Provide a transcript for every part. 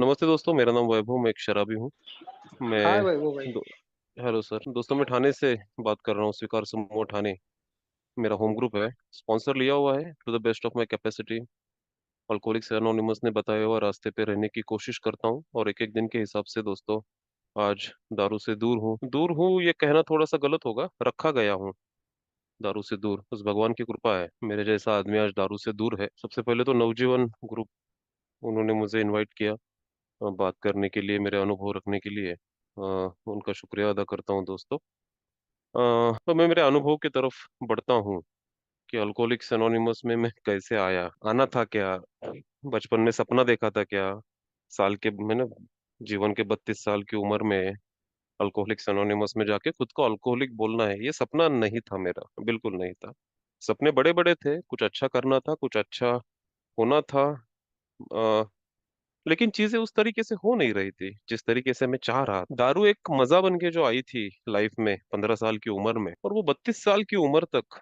नमस्ते दोस्तों, मेरा नाम वैभव, मैं एक शराबी हूँ। हाय मैं भाई वो भाई। दो, हेलो सर दोस्तों, मैं ठाणे से बात कर रहा हूँ। स्वीकार समूह ठाणे मेरा होम ग्रुप है। स्पॉन्सर लिया हुआ है to the best of my capacity. Alcoholics anonymous ने बताया हुआ रास्ते पे रहने की कोशिश करता हूँ, और एक एक दिन के हिसाब से दोस्तों आज दारू से दूर हूँ ये कहना थोड़ा सा गलत होगा, रखा गया हूँ दारू से दूर। बस भगवान की कृपा है, मेरे जैसा आदमी आज दारू से दूर है। सबसे पहले तो नवजीवन ग्रुप, उन्होंने मुझे इनवाइट किया बात करने के लिए, मेरे अनुभव रखने के लिए। उनका शुक्रिया अदा करता हूँ दोस्तों। तो मैं मेरे अनुभव की तरफ बढ़ता हूँ कि अल्कोहलिक्स एनोनिमस में मैं कैसे आया, आना था क्या, बचपन में सपना देखा था क्या। साल के मैंने जीवन के 32 साल की उम्र में अल्कोहलिक्स एनोनिमस में जाके खुद को अल्कोहलिक बोलना है, ये सपना नहीं था मेरा, बिल्कुल नहीं था। सपने बड़े बड़े थे, कुछ अच्छा करना था, कुछ अच्छा होना था। लेकिन चीजें उस तरीके से हो नहीं रही थी जिस तरीके से मैं चाह रहा था। दारू एक मजा बन के जो आई थी लाइफ में 15 साल की उम्र में, और वो 32 साल की उम्र तक,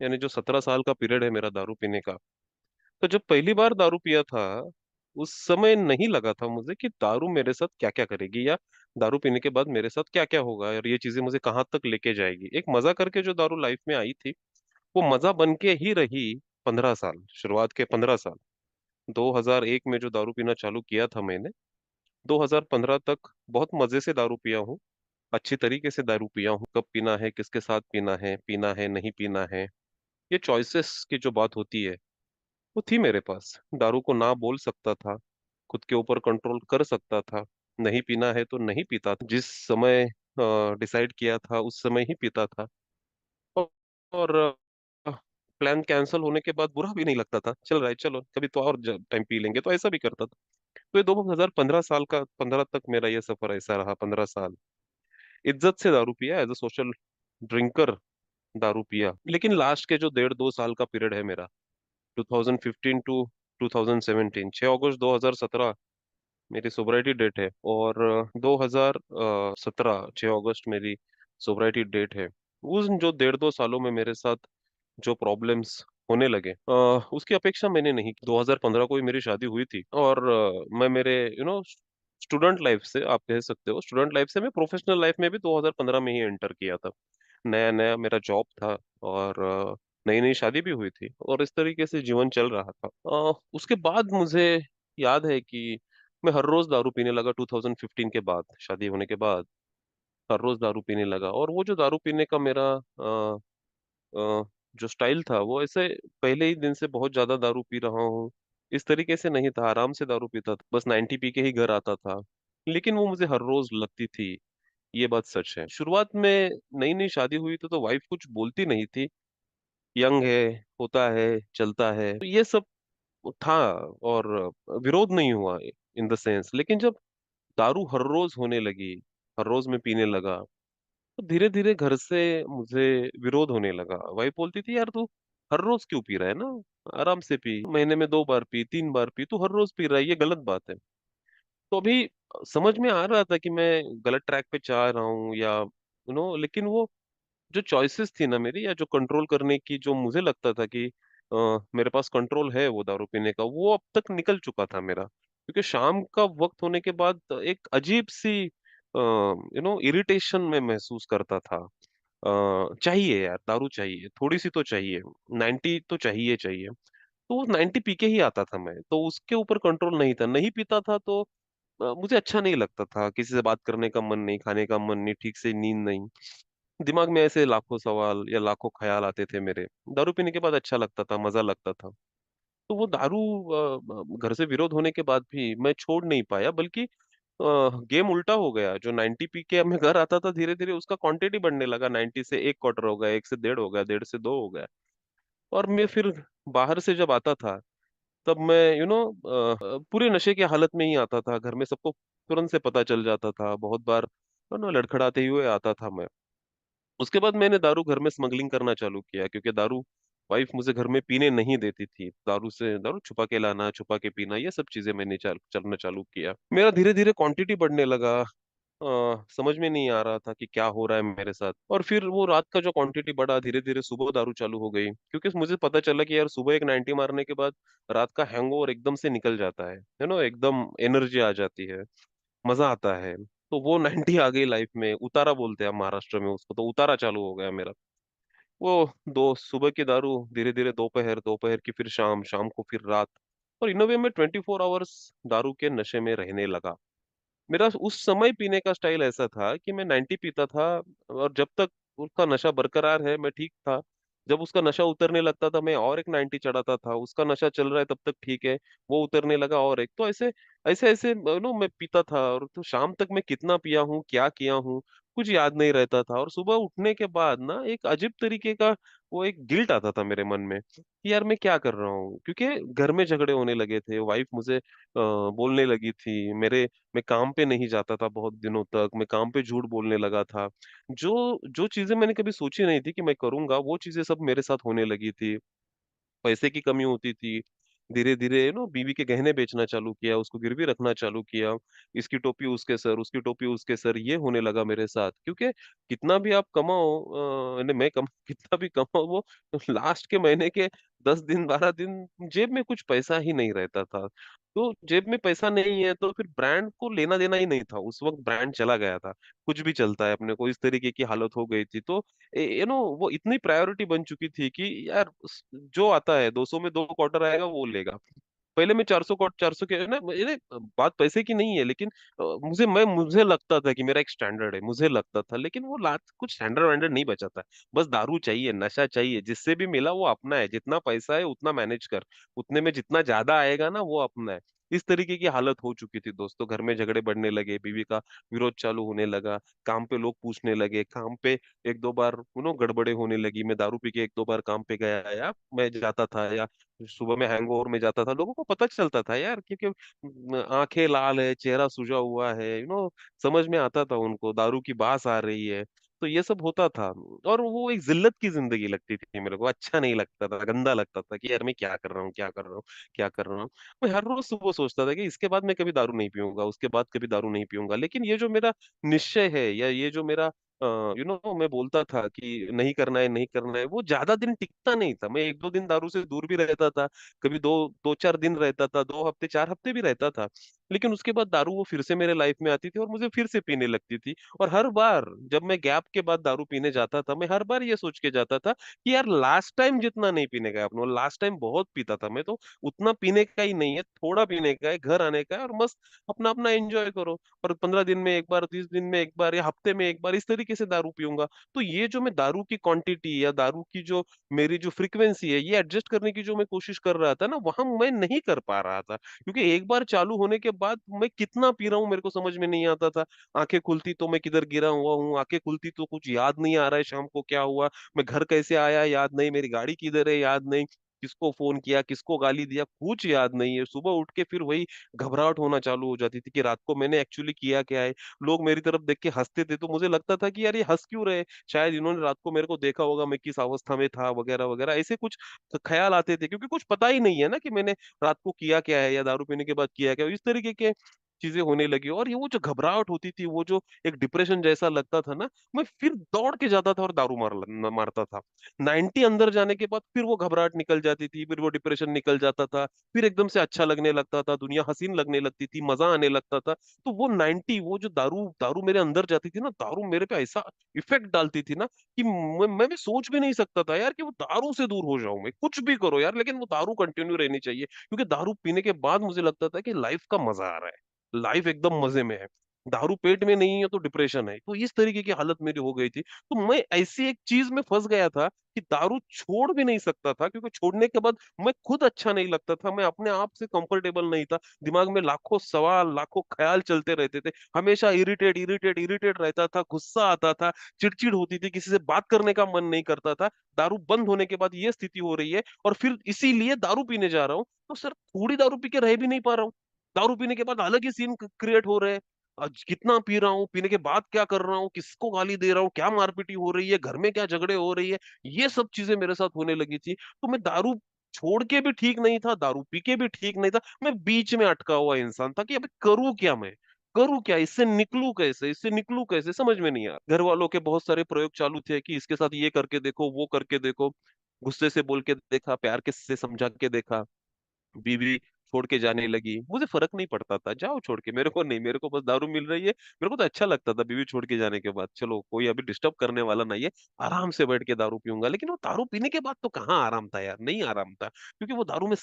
यानी जो 17 साल का पीरियड है मेरा दारू पीने का। तो जब पहली बार दारू पिया था, उस समय नहीं लगा था मुझे कि दारू मेरे साथ क्या क्या करेगी, या दारू पीने के बाद मेरे साथ क्या क्या होगा, और ये चीजें मुझे कहाँ तक लेके जाएगी। एक मजा करके जो दारू लाइफ में आई थी, वो मजा बन के ही रही 15 साल, शुरुआत के 15 साल। 2001 में जो दारू पीना चालू किया था मैंने, 2015 तक बहुत मजे से दारू पिया हूँ, अच्छी तरीके से दारू पिया हूँ। कब पीना है, किसके साथ पीना है नहीं पीना है, ये चॉइसेस की जो बात होती है वो थी मेरे पास। दारू को ना बोल सकता था, खुद के ऊपर कंट्रोल कर सकता था। नहीं पीना है तो नहीं पीता था, जिस समय डिसाइड किया था उस समय ही पीता था। और प्लान कैंसिल होने के बाद बुरा भी नहीं लगता था, चल रहा है चलो कभी तो और टाइम पी लेंगे, तो ऐसा भी करता था। तो ये 2015 साल का, 15 तक मेरा ये सफर ऐसा रहा। 15 साल इज्जत से दारू पिया, एज अ सोशल ड्रिंकर दारू पिया। लेकिन लास्ट के जो 1.5 2 साल का पीरियड है मेरा, 2015 टू 2017, 6 अगस्त 2017 मेरी सोब्राइटी डेट है, और 2017 6 अगस्त मेरी सोब्राइटी डेट है। उस जो 1.5 2 सालों में मेरे साथ जो प्रॉब्लम्स होने लगे, उसकी अपेक्षा मैंने नहीं की। 2015 को ही मेरी शादी हुई थी, और मैं मेरे स्टूडेंट लाइफ से, आप कह सकते हो स्टूडेंट लाइफ से मैं प्रोफेशनल लाइफ में भी 2015 में ही एंटर किया था। नया नया मेरा जॉब था, और नई नई शादी भी हुई थी, और इस तरीके से जीवन चल रहा था। उसके बाद मुझे याद है कि मैं हर रोज दारू पीने लगा 2015 के बाद, शादी होने के बाद हर रोज दारू पीने लगा। और वो जो दारू पीने का मेरा जो स्टाइल था, वो ऐसे पहले ही दिन से बहुत ज्यादा दारू पी रहा हूँ इस तरीके से नहीं था। आराम से दारू पीता था, बस 90 पी के ही घर आता था। लेकिन वो मुझे हर रोज लगती थी, ये बात सच है। शुरुआत में नई नई शादी हुई तो वाइफ कुछ बोलती नहीं थी, यंग है, होता है, चलता है, तो ये सब था, और विरोध नहीं हुआ इन द सेंस। लेकिन जब दारू हर रोज होने लगी, हर रोज मैं पीने लगा, तो धीरे धीरे घर से मुझे विरोध होने लगा। वाइफ बोलती थी, यार तू हर रोज क्यों पी रहा है ना, आराम से पी, महीने में 2 बार पी, 3 बार पी, तू हर रोज पी रहा है, ये गलत बात है। तो अभी समझ में आ रहा था कि मैं गलत ट्रैक पे जा रहा हूँ, या लेकिन वो जो चॉइसेस थी ना मेरी, या जो कंट्रोल करने की, जो मुझे लगता था कि मेरे पास कंट्रोल है वो दारू पीने का, वो अब तक निकल चुका था मेरा। क्योंकि शाम का वक्त होने के बाद एक अजीब सी इरिटेशन में महसूस करता था। चाहिए यार, दारू चाहिए, थोड़ी सी तो चाहिए, 90 तो चाहिए चाहिए। तो वो 90 पी के ही आता था मैं, तो उसके ऊपर कंट्रोल नहीं था। नहीं पीता था तो मुझे अच्छा नहीं लगता था, किसी से बात करने का मन नहीं, खाने का मन नहीं, ठीक से नींद नहीं, दिमाग में ऐसे लाखों सवाल या लाखों ख्याल आते थे मेरे। दारू पीने के बाद अच्छा लगता था, मजा लगता था। तो वो दारू घर से विरोध होने के बाद भी मैं छोड़ नहीं पाया, बल्कि गेम उल्टा हो गया। जो 90 पी के मैं घर आता था, धीरे धीरे उसका क्वांटिटी बढ़ने लगा। 90 से एक क्वार्टर हो गया, एक से डेढ़ हो गया, डेढ़ से दो हो गया। और मैं फिर बाहर से जब आता था, तब मैं पूरे नशे की हालत में ही आता था। घर में सबको तुरंत से पता चल जाता था, बहुत बार लड़खड़ाते हुए आता था मैं। उसके बाद मैंने दारू घर में स्मगलिंग करना चालू किया, क्योंकि दारू वाइफ मुझे घर में पीने नहीं देती थी। दारू छुपा के लाना, छुपा के पीना, ये सब चीजें मैंने चलना चालू किया। मेरा धीरे धीरे क्वांटिटी बढ़ने लगा, समझ में नहीं आ रहा था कि क्या हो रहा है मेरे साथ। और फिर वो रात का जो क्वांटिटी बढ़ा, धीरे धीरे सुबह दारू चालू हो गई, क्योंकि मुझे पता चला कि यार सुबह एक 90 मारने के बाद रात का हैंगओवर एकदम से निकल जाता है ना, एकदम एनर्जी आ जाती है, मजा आता है। तो वो 90 आ गई लाइफ में, उतारा बोलते हैं हम महाराष्ट्र में उसको, तो उतारा चालू हो गया मेरा। वो दो सुबह की दारू, धीरे धीरे दोपहर, दोपहर की फिर शाम, शाम को फिर रात। और इन अ वे मैं 24 आवर्स दारू के नशे में रहने लगा। मेरा उस समय पीने का स्टाइल ऐसा था कि मैं 90 पीता था, और जब तक उसका नशा बरकरार है मैं ठीक था। जब उसका नशा उतरने लगता था मैं और एक 90 चढ़ाता था, उसका नशा चल रहा है तब तक ठीक है, वो उतरने लगा और एक, तो ऐसे ऐसे ऐसे नो मैं पीता था। और तो शाम तक मैं कितना पिया हूँ, क्या किया हूँ, कुछ याद नहीं रहता था। और सुबह उठने के बाद ना एक अजीब तरीके का वो एक गिल्ट आता था मेरे मन में कि यार मैं क्या कर रहा हूँ, क्योंकि घर में झगड़े होने लगे थे, वाइफ मुझे बोलने लगी थी, मेरे मैं काम पे नहीं जाता था बहुत दिनों तक, मैं काम पे झूठ बोलने लगा था। जो जो चीजें मैंने कभी सोची नहीं थी कि मैं करूंगा, वो चीजें सब मेरे साथ होने लगी थी। पैसे की कमी होती थी, धीरे धीरे बीवी के गहने बेचना चालू किया, उसको गिरवी रखना चालू किया। इसकी टोपी उसके सर, उसकी टोपी उसके सर, ये होने लगा मेरे साथ। क्योंकि कितना भी आप कमाओ, मैं कम कितना भी कमाओ, वो लास्ट के महीने के 10 दिन 12 दिन जेब में कुछ पैसा ही नहीं रहता था। तो जेब में पैसा नहीं है तो फिर ब्रांड को लेना देना ही नहीं था, उस वक्त ब्रांड चला गया था, कुछ भी चलता है अपने को, इस तरीके की हालत हो गई थी। तो वो इतनी प्रायोरिटी बन चुकी थी कि यार जो आता है 200 में 2 क्वार्टर आएगा वो लेगा। पहले मैं 400 क्वार्टर, 400 के ना, ये बात पैसे की नहीं है, लेकिन मुझे लगता था कि मेरा एक स्टैंडर्ड है, मुझे लगता था, लेकिन वो लात कुछ स्टैंडर्ड वैंडर्ड नहीं बचा था। बस दारू चाहिए, नशा चाहिए, जिससे भी मिला वो अपना है, जितना पैसा है उतना मैनेज कर, उतने में जितना ज्यादा आएगा ना वो अपना है। इस तरीके की हालत हो चुकी थी दोस्तों, घर में झगड़े बढ़ने लगे, बीवी का विरोध चालू होने लगा, काम पे लोग पूछने लगे, काम पे एक दो बार गड़बड़े होने लगी, मैं दारू पी के एक दो बार काम पे गया या मैं जाता था, या सुबह में हैंगओवर में जाता था, लोगों को पता चलता था यार, क्योंकि आंखें लाल है, चेहरा सूजा हुआ है, समझ में आता था उनको, दारू की बास आ रही है। तो ये सब होता था। और वो एक जिल्लत की जिंदगी लगती थी मेरे को, अच्छा नहीं लगता था, गंदा लगता था कि यार मैं क्या कर रहा हूँ, क्या कर रहा हूँ, क्या कर रहा हूँ। मैं हर रोज सुबह सोचता था कि इसके बाद मैं कभी दारू नहीं पीऊंगा, उसके बाद कभी दारू नहीं पीऊंगा। लेकिन ये जो मेरा निश्चय है, या ये जो मेरा मैं बोलता था कि नहीं करना है, नहीं करना है, वो ज्यादा दिन टिकता नहीं था। मैं एक दो दिन दारू से दूर भी रहता था, कभी दो दो चार दिन रहता था, 2 हफ्ते 4 हफ्ते भी रहता था। लेकिन उसके बाद दारू वो फिर से मेरे लाइफ में आती थी और मुझे फिर से पीने लगती थी। और हर बार जब मैं गैप के बाद दारू पीने जाता था, मैं हर बार ये सोच के जाता था कि यार लास्ट टाइम जितना नहीं पीने का अपना, लास्ट टाइम बहुत पीता था मैं, तो उतना पीने का ही नहीं है, थोड़ा पीने का है, घर आने का है, और मस्त अपना अपना एंजॉय करो। और 15 दिन में एक बार, 30 दिन में एक बार, या हफ्ते में एक बार, इस तरीके से दारू पीऊंगा। तो ये जो मैं दारू की क्वांटिटी या दारू की जो मेरी जो फ्रीक्वेंसी है, ये एडजस्ट करने की जो मैं कोशिश कर रहा था ना, वहां मैं नहीं कर पा रहा था। क्योंकि एक बार चालू होने के बाद मैं कितना पी रहा हूँ मेरे को समझ में नहीं आता था। आंखें खुलती तो मैं किधर गिरा हुआ हूँ, आंखें खुलती तो कुछ याद नहीं आ रहा है, शाम को क्या हुआ, मैं घर कैसे आया याद नहीं, मेरी गाड़ी किधर है याद नहीं, किसको फोन किया, किसको गाली दिया, कुछ याद नहीं है। सुबह उठ के फिर वही घबराहट होना चालू हो जाती थी कि रात को मैंने एक्चुअली किया क्या है। लोग मेरी तरफ देख के हंसते थे, तो मुझे लगता था कि यार ये हंस क्यों रहे, शायद इन्होंने रात को मेरे को देखा होगा मैं किस अवस्था में था, वगैरह वगैरह, ऐसे कुछ ख्याल आते थे, क्योंकि कुछ पता ही नहीं है ना कि मैंने रात को किया क्या है या दारू पीने के बाद किया क्या है। इस तरीके के चीजें होने लगी, और ये वो जो घबराहट होती थी, वो जो एक डिप्रेशन जैसा लगता था ना, मैं फिर दौड़ के जाता था और दारू मारता था। 90 अंदर जाने के बाद फिर वो घबराहट निकल जाती थी, फिर वो डिप्रेशन निकल जाता था, फिर एकदम से अच्छा लगने लगता था, दुनिया हसीन लगने लगती थी, मजा आने लगता था। तो वो 90, वो जो दारू दारू मेरे अंदर जाती थी ना, दारू मेरे पे ऐसा इफेक्ट डालती थी ना कि मैं भी सोच भी नहीं सकता था यार कि वो दारू से दूर हो जाऊं, मैं कुछ भी करो यार, लेकिन वो दारू कंटिन्यू रहनी चाहिए। क्योंकि दारू पीने के बाद मुझे लगता था कि लाइफ का मजा आ रहा है, लाइफ एकदम मजे में है। दारू पेट में नहीं है तो डिप्रेशन है, तो इस तरीके की हालत मेरी हो गई थी। तो मैं ऐसी एक चीज में फंस गया था कि दारू छोड़ भी नहीं सकता था, क्योंकि छोड़ने के बाद मैं खुद अच्छा नहीं लगता था, मैं अपने आप से कंफर्टेबल नहीं था। दिमाग में लाखों सवाल, लाखों ख्याल चलते रहते थे, हमेशा इरिटेट इरिटेट इरिटेट रहता था, गुस्सा आता था, चिड़चिड़ होती थी, किसी से बात करने का मन नहीं करता था। दारू बंद होने के बाद ये स्थिति हो रही है, और फिर इसीलिए दारू पीने जा रहा हूँ। तो सर थोड़ी दारू पी के रह भी नहीं पा रहा हूँ, दारू पीने के बाद अलग ही सीन क्रिएट हो रहे हैं। आज कितना पी रहा हूँ, पीने के बाद क्या कर रहा हूँ, किसको गाली दे रहा हूँ, क्या मारपीटी हो रही है, घर में क्या झगड़े हो रही है, ये सब चीजें मेरे साथ होने लगी थी। तो मैं दारू छोड़ के भी ठीक नहीं था, दारू पी के भी ठीक नहीं था, मैं बीच में अटका हुआ इंसान था कि अबे करूँ क्या मैं। करूँ क्या, इससे निकलूँ कैसे, इससे निकलूँ कैसे, समझ में नहीं आ रहा। घर वालों के बहुत सारे प्रयोग चालू थे कि इसके साथ ये करके देखो, वो करके देखो, गुस्से से बोल के देखा, प्यार के से समझा के देखा, बीवी छोड़ के जाने लगी, मुझे फर्क नहीं पड़ता था, जाओ छोड़ के, मेरे को नहीं, मेरे को बस दारू मिल रही है, मेरे को तो अच्छा लगता था बीवी छोड़ के जाने के बाद, चलो कोई अभी डिस्टर्ब करने वाला नहीं है, आराम से बैठ के दारू पीऊंगा। लेकिन वो दारू पीने के बाद तो कहाँ आराम था यार, नहीं आराम था, क्योंकि वो दारू में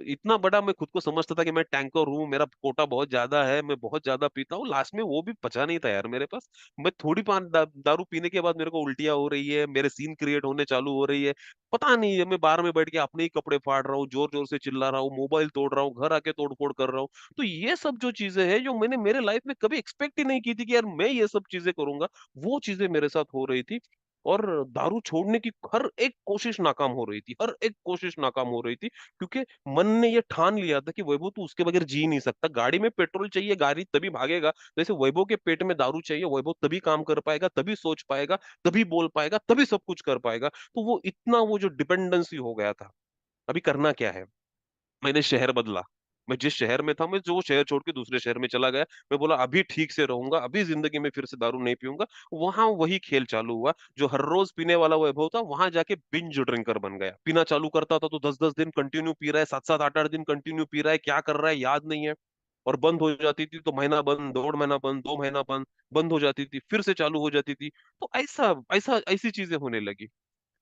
इतना बड़ा मैं खुद को समझता था कि मैं टैंकर हूँ, मेरा कोटा बहुत ज्यादा है, मैं बहुत ज्यादा पीता हूँ, लास्ट में वो भी पचा नहीं था यार मेरे पास। मैं थोड़ी दारू पीने के बाद मेरे को उल्टियां हो रही है, मेरे सीन क्रिएट होने चालू हो रही है, पता नहीं है, मैं बार में बैठ के अपने ही कपड़े फाड़ रहा हूँ, जोर जोर से चिल्ला रहा हूँ, मोबाइल तोड़ रहा हूँ, घर आके तोड़ फोड़ कर रहा हूँ। तो ये सब जो चीजें हैं जो मैंने मेरे लाइफ में कभी एक्सपेक्ट ही नहीं की थी कि यार मैं ये सब चीजें करूंगा, वो चीजें मेरे साथ हो रही थी। और दारू छोड़ने की हर एक कोशिश नाकाम हो रही थी, हर एक कोशिश नाकाम हो रही थी, क्योंकि मन ने ये ठान लिया था कि वैभव तू उसके बगैर जी नहीं सकता, गाड़ी में पेट्रोल चाहिए, गाड़ी तभी भागेगा, जैसे वैभव के पेट में दारू चाहिए, वैभव तभी काम कर पाएगा, तभी सोच पाएगा, तभी बोल पाएगा, तभी सब कुछ कर पाएगा। तो वो इतना, वो जो डिपेंडेंसी हो गया था। अभी करना क्या है, मैंने शहर बदला, मैं जिस शहर में था, मैं जो शहर छोड़ के दूसरे शहर में चला गया। मैं बोला अभी ठीक से रहूंगा, अभी जिंदगी में फिर से दारू नहीं पीऊंगा। वहां वही खेल चालू हुआ, जो हर रोज पीने वाला वैभव था, वहां जाके बिंज ड्रिंकर बन गया। पीना चालू करता था तो 10-10 दिन कंटिन्यू पी रहा है, 7-7 8-8 दिन कंटिन्यू पी रहा है, क्या कर रहा है याद नहीं है। और बंद हो जाती थी तो महीना बंद, 1.5 महीना बंद, 2 महीना बंद, बंद हो जाती थी, फिर से चालू हो जाती थी। तो ऐसा ऐसा ऐसी चीजें होने लगी।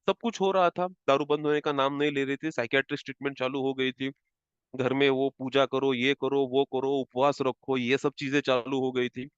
सब कुछ हो रहा था, दारू बंद होने का नाम नहीं ले रही थी, साइकियाट्रिस्ट ट्रीटमेंट चालू हो गई थी, घर में वो पूजा करो, ये करो, वो करो, उपवास रखो, ये सब चीजें चालू हो गई थी।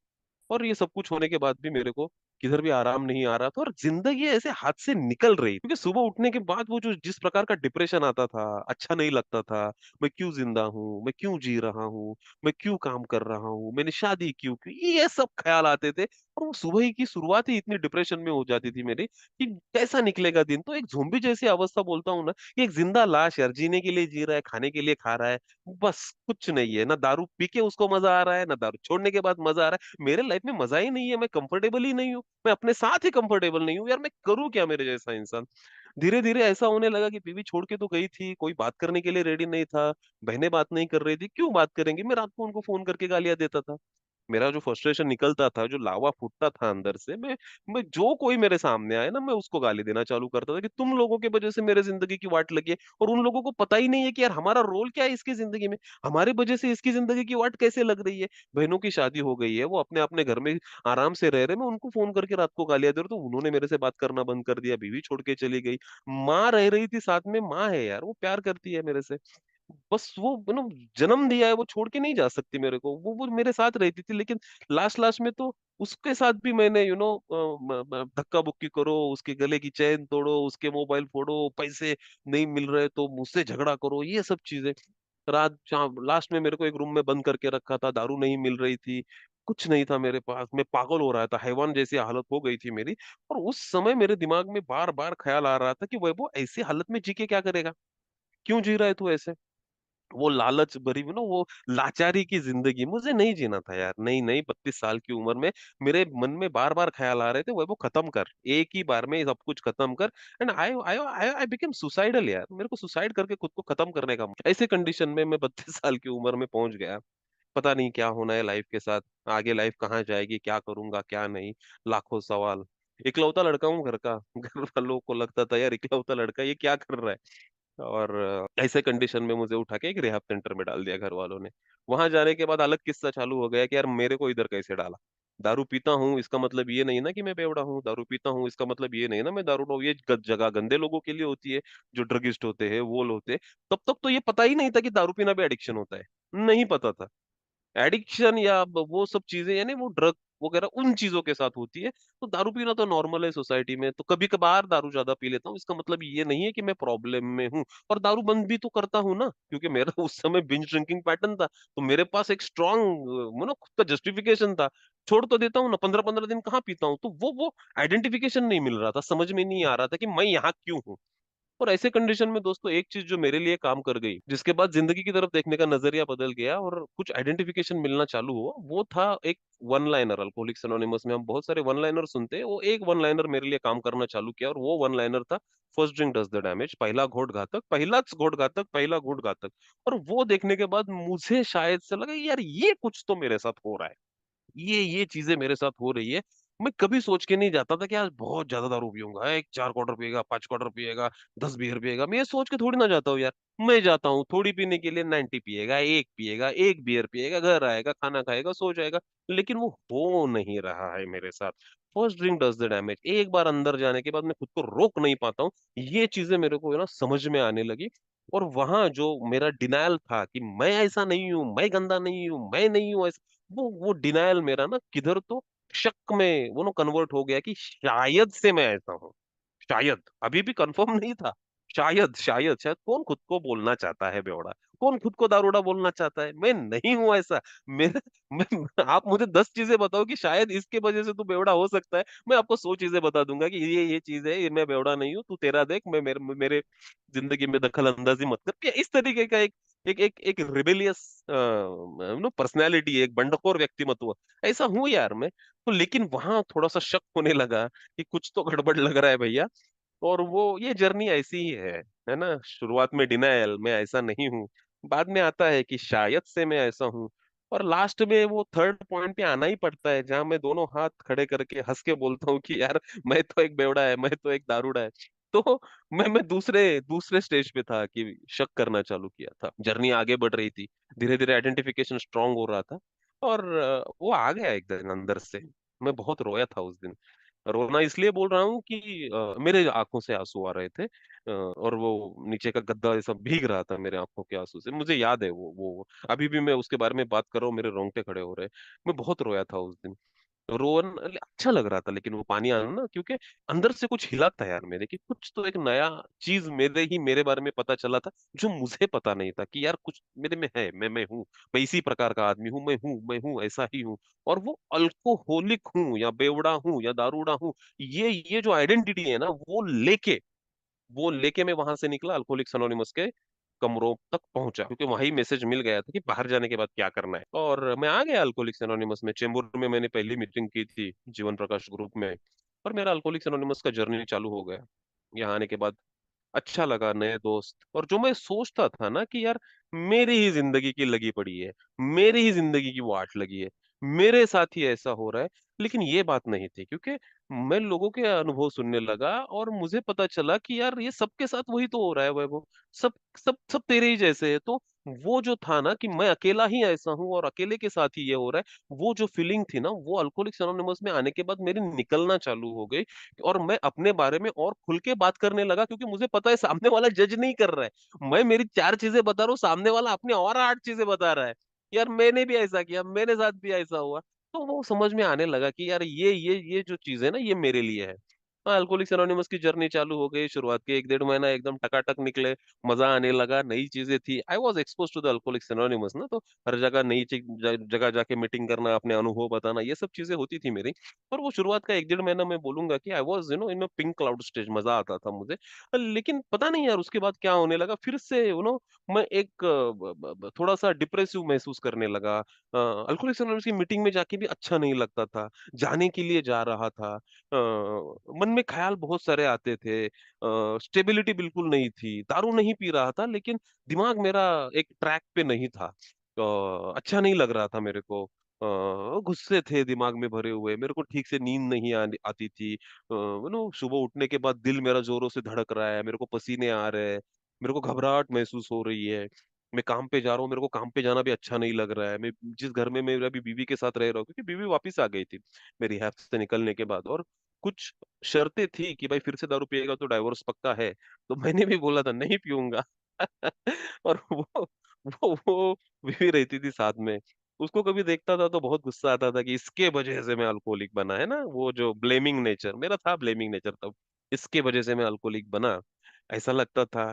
और ये सब कुछ होने के बाद भी मेरे को किधर भी आराम नहीं आ रहा था, और जिंदगी ऐसे हाथ से निकल रही, क्योंकि सुबह उठने के बाद वो जो जिस प्रकार का डिप्रेशन आता था, अच्छा नहीं लगता था, मैं क्यों जिंदा हूँ, मैं क्यों जी रहा हूँ, मैं क्यों काम कर रहा हूँ, मैंने शादी क्यों की, ये सब ख्याल आते थे। और वो सुबह ही की शुरुआत ही इतनी डिप्रेशन में हो जाती थी मेरी कि कैसा निकलेगा दिन, तो एक ज़ोंबी जैसी अवस्था बोलता हूँ ना, कि एक जिंदा लाश यार, जीने के लिए जी रहा है, खाने के लिए खा रहा है, बस कुछ नहीं है, ना दारू पी के उसको मजा आ रहा है, ना दारू छोड़ने के बाद मजा आ रहा है, मेरे लाइफ में मजा ही नहीं है, मैं कंफर्टेबल ही नहीं हूँ, मैं अपने साथ ही कंफर्टेबल नहीं हूँ यार, मैं करूँ क्या मेरे जैसा इंसान। धीरे धीरे ऐसा होने लगा कि बीवी छोड़ के तो गई थी, कोई बात करने के लिए रेडी नहीं था, बहनें बात नहीं कर रही थी, क्यों बात करेंगी, मैं रात को उनको फोन करके गालियां देता था। मेरा जो फ्रस्ट्रेशन निकलता था, जो लावा फूटता था अंदर से, मैं जो कोई मेरे सामने आए ना, मैं उसको गाली देना चालू करता था कि तुम लोगों की वजह से मेरे जिंदगी की वाट लगी है, और उन लोगों को पता ही नहीं है कि यार हमारा रोल क्या है इसकी जिंदगी में, हमारे वजह से इसकी जिंदगी की वाट कैसे लग रही है। बहनों की शादी हो गई है, वो अपने अपने घर में आराम से रह रहे, मैं उनको फोन करके रात को गालियां दे रहा, तो उन्होंने मेरे से बात करना बंद कर दिया, बीवी छोड़ के चली गई। माँ रह रही थी साथ में, माँ है यार, वो प्यार करती है मेरे से, बस वो जन्म दिया है, वो छोड़ के नहीं जा सकती मेरे को, वो मेरे साथ रहती थी, लेकिन लास्ट लास्ट में तो उसके साथ भी मैंने धक्का बुक्की करो, उसके गले की चेन तोड़ो, उसके मोबाइल फोड़ो, पैसे नहीं मिल रहे तो मुझसे झगड़ा करो, ये सब चीजें। रात शाम लास्ट में मेरे को एक रूम में बंद करके रखा था, दारू नहीं मिल रही थी, कुछ नहीं था मेरे पास, मैं पागल हो रहा था, हैवान जैसी हालत हो गई थी मेरी। और उस समय मेरे दिमाग में बार बार ख्याल आ रहा था कि वैभव ऐसी हालत में जी के क्या करेगा, क्यों जी रहा है तू ऐसे, वो लालच भरी वो लाचारी की जिंदगी मुझे नहीं जीना था यार, नहीं नहीं, 32 साल की उम्र में मेरे मन में बार बार ख्याल आ रहे थे, वो खत्म कर, एक ही बार में सब कुछ खत्म कर। And I I I I became suicidal यार, मेरे को सुसाइड करके खुद को खत्म करने का ऐसे कंडीशन में मैं 32 साल की उम्र में पहुंच गया। पता नहीं क्या होना है लाइफ के साथ, आगे लाइफ कहाँ जाएगी, क्या करूंगा क्या नहीं, लाखों सवाल। इकलौता लड़का हूँ घर का, घर वालों को लगता था यार इकलौता लड़का ये क्या कर रहा है। और ऐसे कंडीशन में मुझे उठा के एक रिहैब सेंटर में डाल दिया घर वालों ने। वहां जाने के बाद अलग किस्सा चालू हो गया कि यार मेरे को इधर कैसे डाला, दारू पीता हूँ इसका मतलब ये नहीं ना कि मैं बेवड़ा हूँ, दारू पीता हूँ इसका मतलब ये नहीं ना मैं दारू ये जगह गंदे लोगों के लिए होती है, जो ड्रगिस्ट होते हैं वो होते हैं। तब तक तो ये पता ही नहीं था कि दारू पीना भी एडिक्शन होता है, नहीं पता था। एडिक्शन या वो सब चीजें यानी वो ड्रग वगैरह उन चीजों के साथ होती है। तो दारू पीना तो नॉर्मल है सोसाइटी में, तो कभी कभार दारू ज्यादा पी लेता हूँ, इसका मतलब ये नहीं है कि मैं प्रॉब्लम में हूँ। और दारू बंद भी तो करता हूँ ना, क्योंकि मेरा उस समय बिंज ड्रिंकिंग पैटर्न था, तो मेरे पास एक स्ट्रांग खुद का जस्टिफिकेशन था। छोड़ तो देता हूँ ना, 15-15 दिन कहाँ पीता हूँ, तो वो आइडेंटिफिकेशन नहीं मिल रहा था, समझ में नहीं आ रहा था कि मैं यहाँ क्यों हूँ। और ऐसे कंडीशन में दोस्तों एक चीज जो मेरे लिए काम कर गई, जिसके बाद जिंदगी की तरफ देखने का नजरिया बदल गया और कुछ आइडेंटिफिकेशन मिलना चालू हुआ, वो था एक वन लाइनर। अल्कोहलिक्स एनोनिमस में हम बहुत सारे वन लाइनर सुनते हैं, वो एक वन लाइनर मेरे लिए काम करना चालू किया, और वो वन लाइनर था, first drink does the damage, पहला घोट घातक, पहला घोट घातक, पहला घोट घातक। और वो देखने के बाद मुझे शायद से लगा यार ये कुछ तो मेरे साथ हो रहा है, ये चीजें मेरे साथ हो रही है। मैं कभी सोच के नहीं जाता था कि आज बहुत ज्यादा दारू पीऊंगा, एक 4 क्वार्टर पिएगा, 5 क्वार्टर पिएगा, 10 बियर पिएगा, मैं ये सोच के थोड़ी ना जाता हूँ यार। मैं जाता हूँ थोड़ी पीने के लिए, 90 पिएगा, एक पिएगा, एक बियर पिएगा, घर आएगा, खाना खाएगा, सो जाएगा। लेकिन वो हो नहीं रहा है मेरे साथ। First drink does the damage, एक बार अंदर जाने के बाद मैं खुद को रोक नहीं पाता हूँ। ये चीजें मेरे को ना समझ में आने लगी। और वहां जो मेरा डिनायल था कि मैं ऐसा नहीं हूं, मैं गंदा नहीं हूं, मैं नहीं हूं, वो डिनायल मेरा ना किधर तो शक में वो ना कन्वर्ट हो गया कि शायद से मैं ऐसा हूँ। शायद, अभी भी कंफर्म नहीं था। शायद शायद शायद, कौन खुद को बोलना चाहता है बेवड़ा? कौन खुद को दारूड़ा बोलना चाहता है? मैं नहीं हूं ऐसा। मेरे मैं आप मुझे 10 चीजें बताओ कि शायद इसके वजह से तू बेवड़ा हो सकता है, मैं आपको 100 चीजें बता दूंगा कि ये चीज है, ये मैं बेवड़ा नहीं हूँ, तू तेरा देख, मैं मेरे जिंदगी में दखल अंदाजी मत कर। क्या इस तरीके का एक रिबेलियस नो पर्सनैलिटी, एक बंडखोर व्यक्तिमत्व ऐसा हूं यार मैं। तो लेकिन वहां थोड़ा सा शक होने लगा कि कुछ तो गड़बड़ लग रहा है भैया। और वो ये जर्नी ऐसी ही है ना? शुरुआत में डिनायल, मैं ऐसा नहीं हूँ, बाद में आता है कि शायद से मैं ऐसा हूँ, और लास्ट में वो थर्ड पॉइंट पे आना ही पड़ता है जहां मैं दोनों हाथ खड़े करके हंस के बोलता हूँ कि यार मैं तो एक बेवड़ा है, मैं तो एक दारूड़ा है। तो मैं दूसरे दूसरे स्टेज पे था कि शक करना चालू किया था, जर्नी आगे बढ़ रही थी, धीरे धीरे आइडेंटिफिकेशन स्ट्रांग हो रहा था। और वो आ गया एक दिन अंदर से। मैं बहुत रोया था उस दिन। रोना इसलिए बोल रहा हूँ कि मेरे आंखों से आंसू आ रहे थे, और वो नीचे का गद्दा ये सब भीग रहा था मेरे आंखों के आंसू से। मुझे याद है वो अभी भी मैं उसके बारे में बात कर रहा हूँ, मेरे रोंगटे खड़े हो रहे हैं। मैं बहुत रोया था उस दिन। रोवन अच्छा लग रहा था, लेकिन वो पानी आना ना, क्योंकि अंदर से कुछ हिला था यार मेरे, कि कुछ तो एक नया चीज मेरे बारे में पता चला था, जो मुझे पता नहीं था कि यार कुछ मेरे में है, मैं हूँ, मैं इसी प्रकार का आदमी हूँ, मैं हूँ ऐसा ही हूँ। और वो अल्कोहलिक हूँ या बेवड़ा हूँ या दारूड़ा हूँ, ये जो आइडेंटिटी है ना, वो लेके मैं वहां से निकला, अल्कोहलिक्स एनोनिमस के कमरों तक पहुंचा, क्योंकि वही मैसेज मिल गया था कि बाहर जाने के बाद क्या करना है। और मैं आ गया अल्कोहलिक्स एनोनिमस में, चेंबूर में मैंने पहली मीटिंग की थी जीवन प्रकाश ग्रुप में। और मेरा अल्कोहलिक्स एनोनिमस का जर्नी चालू हो गया। यहाँ आने के बाद अच्छा लगा, नए दोस्त। और जो मैं सोचता था ना कि यार मेरी ही जिंदगी की लगी पड़ी है, मेरी ही जिंदगी की वाट लगी है, मेरे साथ ही ऐसा हो रहा है, लेकिन ये बात नहीं थी, क्योंकि मैं लोगों के अनुभव सुनने लगा और मुझे पता चला कि यार ये सबके साथ वही तो हो रहा है वैभव। सब सब सब तेरे ही जैसे है। तो वो जो था ना कि मैं अकेला ही ऐसा हूँ और अकेले के साथ ही ये हो रहा है, वो जो फीलिंग थी ना, वो अल्कोहलिक्स एनोनिमस में आने के बाद मेरी निकलना चालू हो गई। और मैं अपने बारे में और खुल के बात करने लगा, क्योंकि मुझे पता है सामने वाला जज नहीं कर रहा है। मैं मेरी 4 चीजें बता रहा हूँ, सामने वाला अपने और 8 चीजें बता रहा है। यार मैंने भी ऐसा किया, मेरे साथ भी ऐसा हुआ। तो वो समझ में आने लगा कि यार ये जो चीज है ना, ये मेरे लिए है। हाँ, अल्कोहलिक्स एनोनिमस की जर्नी चालू हो गई। शुरुआत के 1 1.5 महीना एकदम टकाटक निकले, मजा आने लगा, नई चीजें थी। I was expose to the alcoholics anonymous ना, तो हर जगह नई जगह जाके मीटिंग करना, अपने अनुभव बताना, ये सब चीजें होती थी मेरी। और वो शुरुआत का 1 1.5 महीना मैं बोलूंगा कि I was in pink cloud stage, मजा आता था मुझे। लेकिन पता नहीं यार उसके बाद क्या होने लगा, फिर से मैं एक थोड़ा सा डिप्रेसिव महसूस करने लगा। अल्कोहलिक्स एनोनिमस की मीटिंग में जाके भी अच्छा नहीं लगता था, जाने के लिए जा रहा था। मन में ख्याल बहुत सारे आते थे, स्टेबिलिटी बिल्कुल नहीं थी। दारू नहीं पी रहा था, लेकिन दिमाग मेरा एक ट्रैक पे नहीं था। अच्छा नहीं लग रहा था मेरे को। गुस्से थे दिमाग में भरे हुए, मेरे को ठीक से नींद नहीं आती थी। सुबह उठने के बाद दिल मेरा जोरों से धड़क रहा है, मेरे को पसीने आ रहे हैं, मेरे को घबराहट महसूस हो रही है। मैं काम पे जा रहा हूँ, मेरे को काम पे जाना भी अच्छा नहीं लग रहा है। मैं जिस घर में मैं अभी बीवी के साथ रह रहा हूँ, क्योंकि बीवी वापस आ गई थी मेरी हैफ से निकलने के बाद, और कुछ शर्तें थी कि भाई फिर से दारू पिएगा तो डाइवोर्स पक्का है। तो मैंने भी बोला था नहीं पीऊंगा। और वो बीवी रहती थी साथ में। उसको कभी देखता था तो बहुत गुस्सा आता था कि इसके वजह से मैं अल्कोहलिक बना, है ना, वो जो ब्लेमिंग नेचर मेरा था, ब्लेमिंग नेचर तब, इसके वजह से मैं अल्कोहलिक बना, ऐसा लगता था।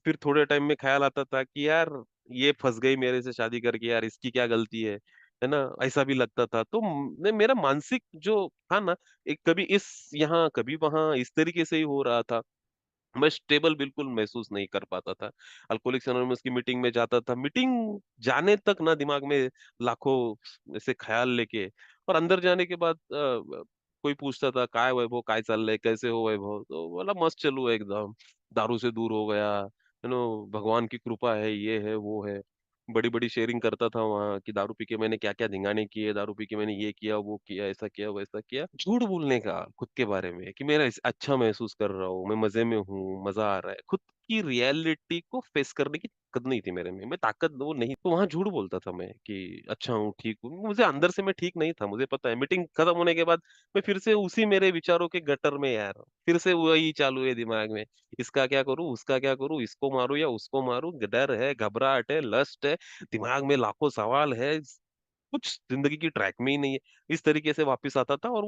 फिर थोड़े टाइम में ख्याल आता था कि यार ये फंस गई मेरे से शादी करके, यार इसकी क्या गलती है ना, ऐसा भी लगता था। तो मेरा मानसिक जो था ना, एक कभी इस यहाँ कभी वहां इस तरीके से ही हो रहा था। मैं स्टेबल बिल्कुल महसूस नहीं कर पाता था। अल्कोहलिक्स एनोनिमस की मीटिंग में जाता था, मीटिंग जाने तक ना दिमाग में लाखों ऐसे ख्याल लेके, और अंदर जाने के बाद कोई पूछता था काय वैभव, काय चाललंय, कैसे हो वैभव, तो बोला मस्त चलू है एकदम, दारू से दूर हो गया, भगवान की कृपा है, ये है वो है। बड़ी बड़ी शेयरिंग करता था वहां कि दारू पी के मैंने क्या क्या धिंगाने किए, दारू पी के मैंने ये किया वो किया, ऐसा किया वैसा किया, झूठ बोलने का खुद के बारे में कि मेरा अच्छा महसूस कर रहा हूँ, मैं मजे में हूँ, मजा आ रहा है। खुद की रियलिटी को फेस करने की ताकत नहीं थी मेरे में, मैं ताकत वो नहीं, तो वहां झूठ बोलता था मैं कि अच्छा हूँ, ठीक हूँ। मुझे अंदर से मैं ठीक नहीं था, मुझे पता है। मीटिंग खत्म होने के बाद मैं फिर से उसी मेरे विचारों के गटर में यार, फिर से वही चालू है दिमाग में, इसका क्या करूं, उसका क्या करूं, इसको मारूं या उसको मारूं, डर है, घबराहट है, लस्ट है, दिमाग में लाखों सवाल है, कुछ जिंदगी की ट्रैक में ही नहीं है। इस तरीके से वापस आता था, और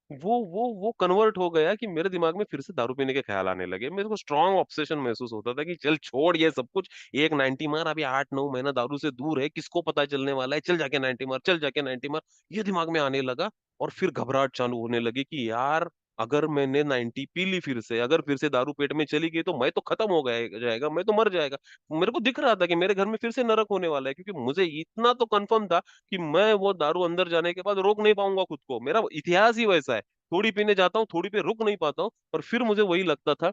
वो कन्वर्ट हो गया कि मेरे दिमाग में फिर से दारू पीने के ख्याल आने लगे। मेरे को स्ट्रांग ऑब्सेशन महसूस होता था कि चल छोड़ ये सब कुछ, एक 90 मार, अभी 8-9 महीना दारू से दूर है, किसको पता चलने वाला है, चल जाके 90 मार, चल जाके 90 मार, ये दिमाग में आने लगा। और फिर घबराहट चालू होने लगी कि यार अगर मैंने 90 पी ली फिर से, अगर फिर से दारू पेट में चली गई, तो मैं तो खत्म हो गया जाएगा, मैं तो मर जाएगा। मेरे को दिख रहा था कि मेरे घर में फिर से नरक होने वाला है, क्योंकि मुझे इतना तो कंफर्म था कि मैं वो दारू अंदर जाने के बाद रोक नहीं पाऊंगा खुद को, मेरा इतिहास ही वैसा है। थोड़ी पीने जाता हूँ, थोड़ी पे रुक नहीं पाता हूँ, और फिर मुझे वही लगता था।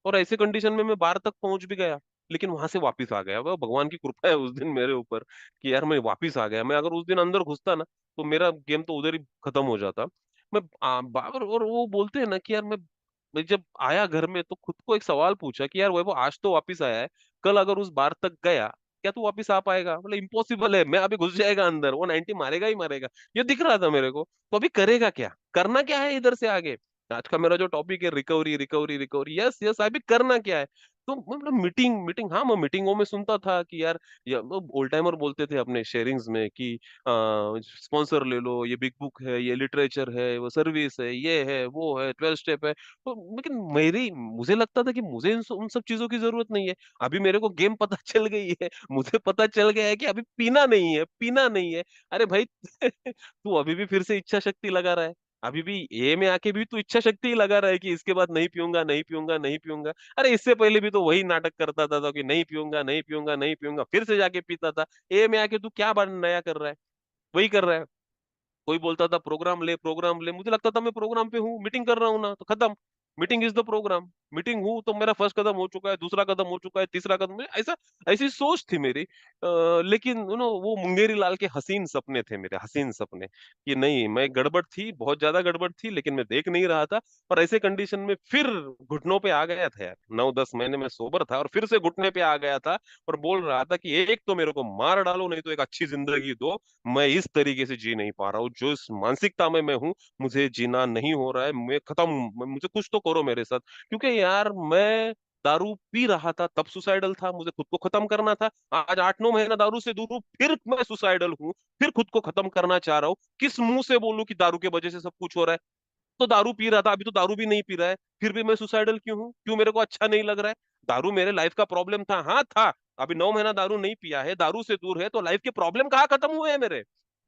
और ऐसे कंडीशन में मैं बाहर तक पहुंच भी गया, लेकिन वहां से वापस आ गया। वो भगवान की कृपा है उस दिन मेरे ऊपर कि यार मैं वापस आ गया। मैं अगर उस दिन अंदर घुसता ना, तो मेरा गेम तो उधर ही खत्म हो जाता। मैं बाबर, और वो बोलते हैं ना कि यार मैं जब आया घर में तो खुद को एक सवाल पूछा कि यार वो आज तो वापस आया है, कल अगर उस बार तक गया, क्या तू वापस आ पाएगा? मतलब इम्पॉसिबल है, मैं अभी घुस जाएगा अंदर, वो 90 मारेगा ही मारेगा, ये दिख रहा था मेरे को। तो अभी करेगा क्या, करना क्या है इधर से आगे? आज का मेरा जो टॉपिक है, recovery recovery recovery, yes yes, अभी करना क्या है? तो मतलब मीटिंग मीटिंग, हाँ मैं मीटिंगों में सुनता था कि यार, या ओल्ड टाइमर बोलते थे अपने शेयरिंग्स में कि स्पॉन्सर ले लो, ये बिग बुक है, ये लिटरेचर है, वो सर्विस है, ये है वो है, 12 स्टेप है। तो लेकिन मुझे लगता था कि मुझे उन सब चीजों की जरूरत नहीं है। अभी मेरे को गेम पता चल गई है, मुझे पता चल गया है कि अभी पीना नहीं है, पीना नहीं है। अरे भाई तू अभी भी फिर से इच्छा शक्ति लगा रहा है, अभी भी ए में आके भी तू इच्छा शक्ति ही लगा रहा है कि इसके बाद नहीं पीऊंगा, नहीं पीऊंगा, नहीं पीऊंगा। अरे इससे पहले भी तो वही नाटक करता था, कि नहीं पीऊंगा, नहीं पीऊंगा, नहीं पीऊंगा, फिर से जाके पीता था। ए में आके तू क्या नया कर रहा है? वही कर रहा है। कोई बोलता था प्रोग्राम ले, प्रोग्राम ले, मुझे लगता था मैं प्रोग्राम पे हूँ, मीटिंग कर रहा हूँ ना, तो खत्म। Meeting is the program, meeting हूँ तो मेरा फर्स्ट कदम हो चुका है, दूसरा कदम हो चुका है, तीसरा कदम ऐसा, ऐसी सोच थी मेरी। लेकिन वो मुंगेरी लाल के हसीन सपने थे मेरे, हसीन सपने, कि नहीं, मैं गड़बड़ थी, बहुत ज्यादा गड़बड़ थी, लेकिन मैं देख नहीं रहा था। और ऐसे कंडीशन में फिर घुटनों पे आ गया था यार, 9-10 महीने में सोबर था और फिर से घुटने पे आ गया था, और बोल रहा था कि एक तो मेरे को मार डालो, नहीं तो एक अच्छी जिंदगी दो। मैं इस तरीके से जी नहीं पा रहा हूँ, जो इस मानसिकता में मैं हूँ, मुझे जीना नहीं हो रहा है, मैं खत्म हूँ, मुझे कुछ तो करो मेरे साथ। क्योंकि यार मैं दारू पी रहा था तब सुसाइडल था, मुझे खुद को खत्म करना था। आज 8-9 महीना दारू से दूर हूँ, फिर मैं सुसाइडल हूँ, फिर खुद को खत्म करना चाह रहा हूँ। किस मुंह से बोलूं कि दारू के वजह से सब कुछ हो रहा है? तो दारू पी रहा था, अभी तो दारू भी नहीं पी रहा है, फिर भी मैं सुसाइडल क्यों हूँ? क्यों मेरे को अच्छा नहीं लग रहा है? दारू मेरे लाइफ का प्रॉब्लम था, हाँ था। अभी 9 महीना दारू नहीं पिया है, दारू से दूर है, तो लाइफ के प्रॉब्लम कहाँ खत्म हुए हैं मेरे?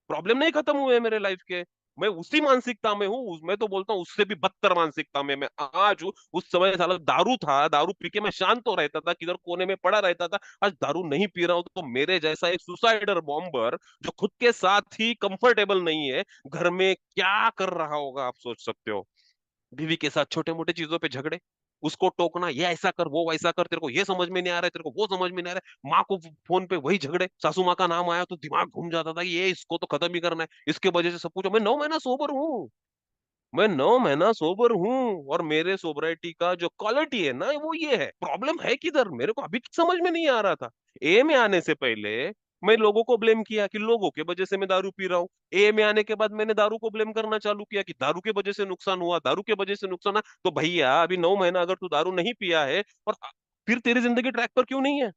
प्रॉब्लम नहीं खत्म हुए मेरे लाइफ के। मैं उसी मानसिकता में हूँ, मैं तो बोलता हूँ उससे भी बदतर मानसिकता में मैं आज हूँ। उस समय साला दारू था, दारू पी के मैं शांत तो रहता था, किधर कोने में पड़ा रहता था। आज दारू नहीं पी रहा हूँ, तो मेरे जैसा एक सुसाइडर बॉम्बर जो खुद के साथ ही कंफर्टेबल नहीं है, घर में क्या कर रहा होगा आप सोच सकते हो? बीवी के साथ छोटे मोटे चीजों पे झगड़े, उसको टोकना, ये ऐसा कर वो वैसा कर, तेरे को ये समझ में नहीं आ रहा है, तेरे को वो समझ में नहीं आ रहा है, माँ को फोन पे वही झगड़े, सासू माँ का नाम आया तो दिमाग घूम जाता था कि ये इसको तो खत्म ही करना है, इसके वजह से सब कुछ। मैं 9 महीना सोबर हूँ, मैं 9 महीना सोबर हूँ, और मेरे सोबराइटी का जो क्वालिटी है ना, वो ये है। प्रॉब्लम है किधर, मेरे को अभी तक समझ में नहीं आ रहा था। ए में आने से पहले मैं लोगों को ब्लेम किया कि लोगों के वजह से मैं दारू पी रहा हूँ। ए में आने के बाद मैंने दारू को ब्लेम करना चालू किया कि दारू के वजह से नुकसान हुआ, दारू के वजह से नुकसान हुआ। तो भैया अभी 9 महीना अगर तू दारू नहीं पिया है, और फिर तेरी जिंदगी ट्रैक पर क्यों नहीं है?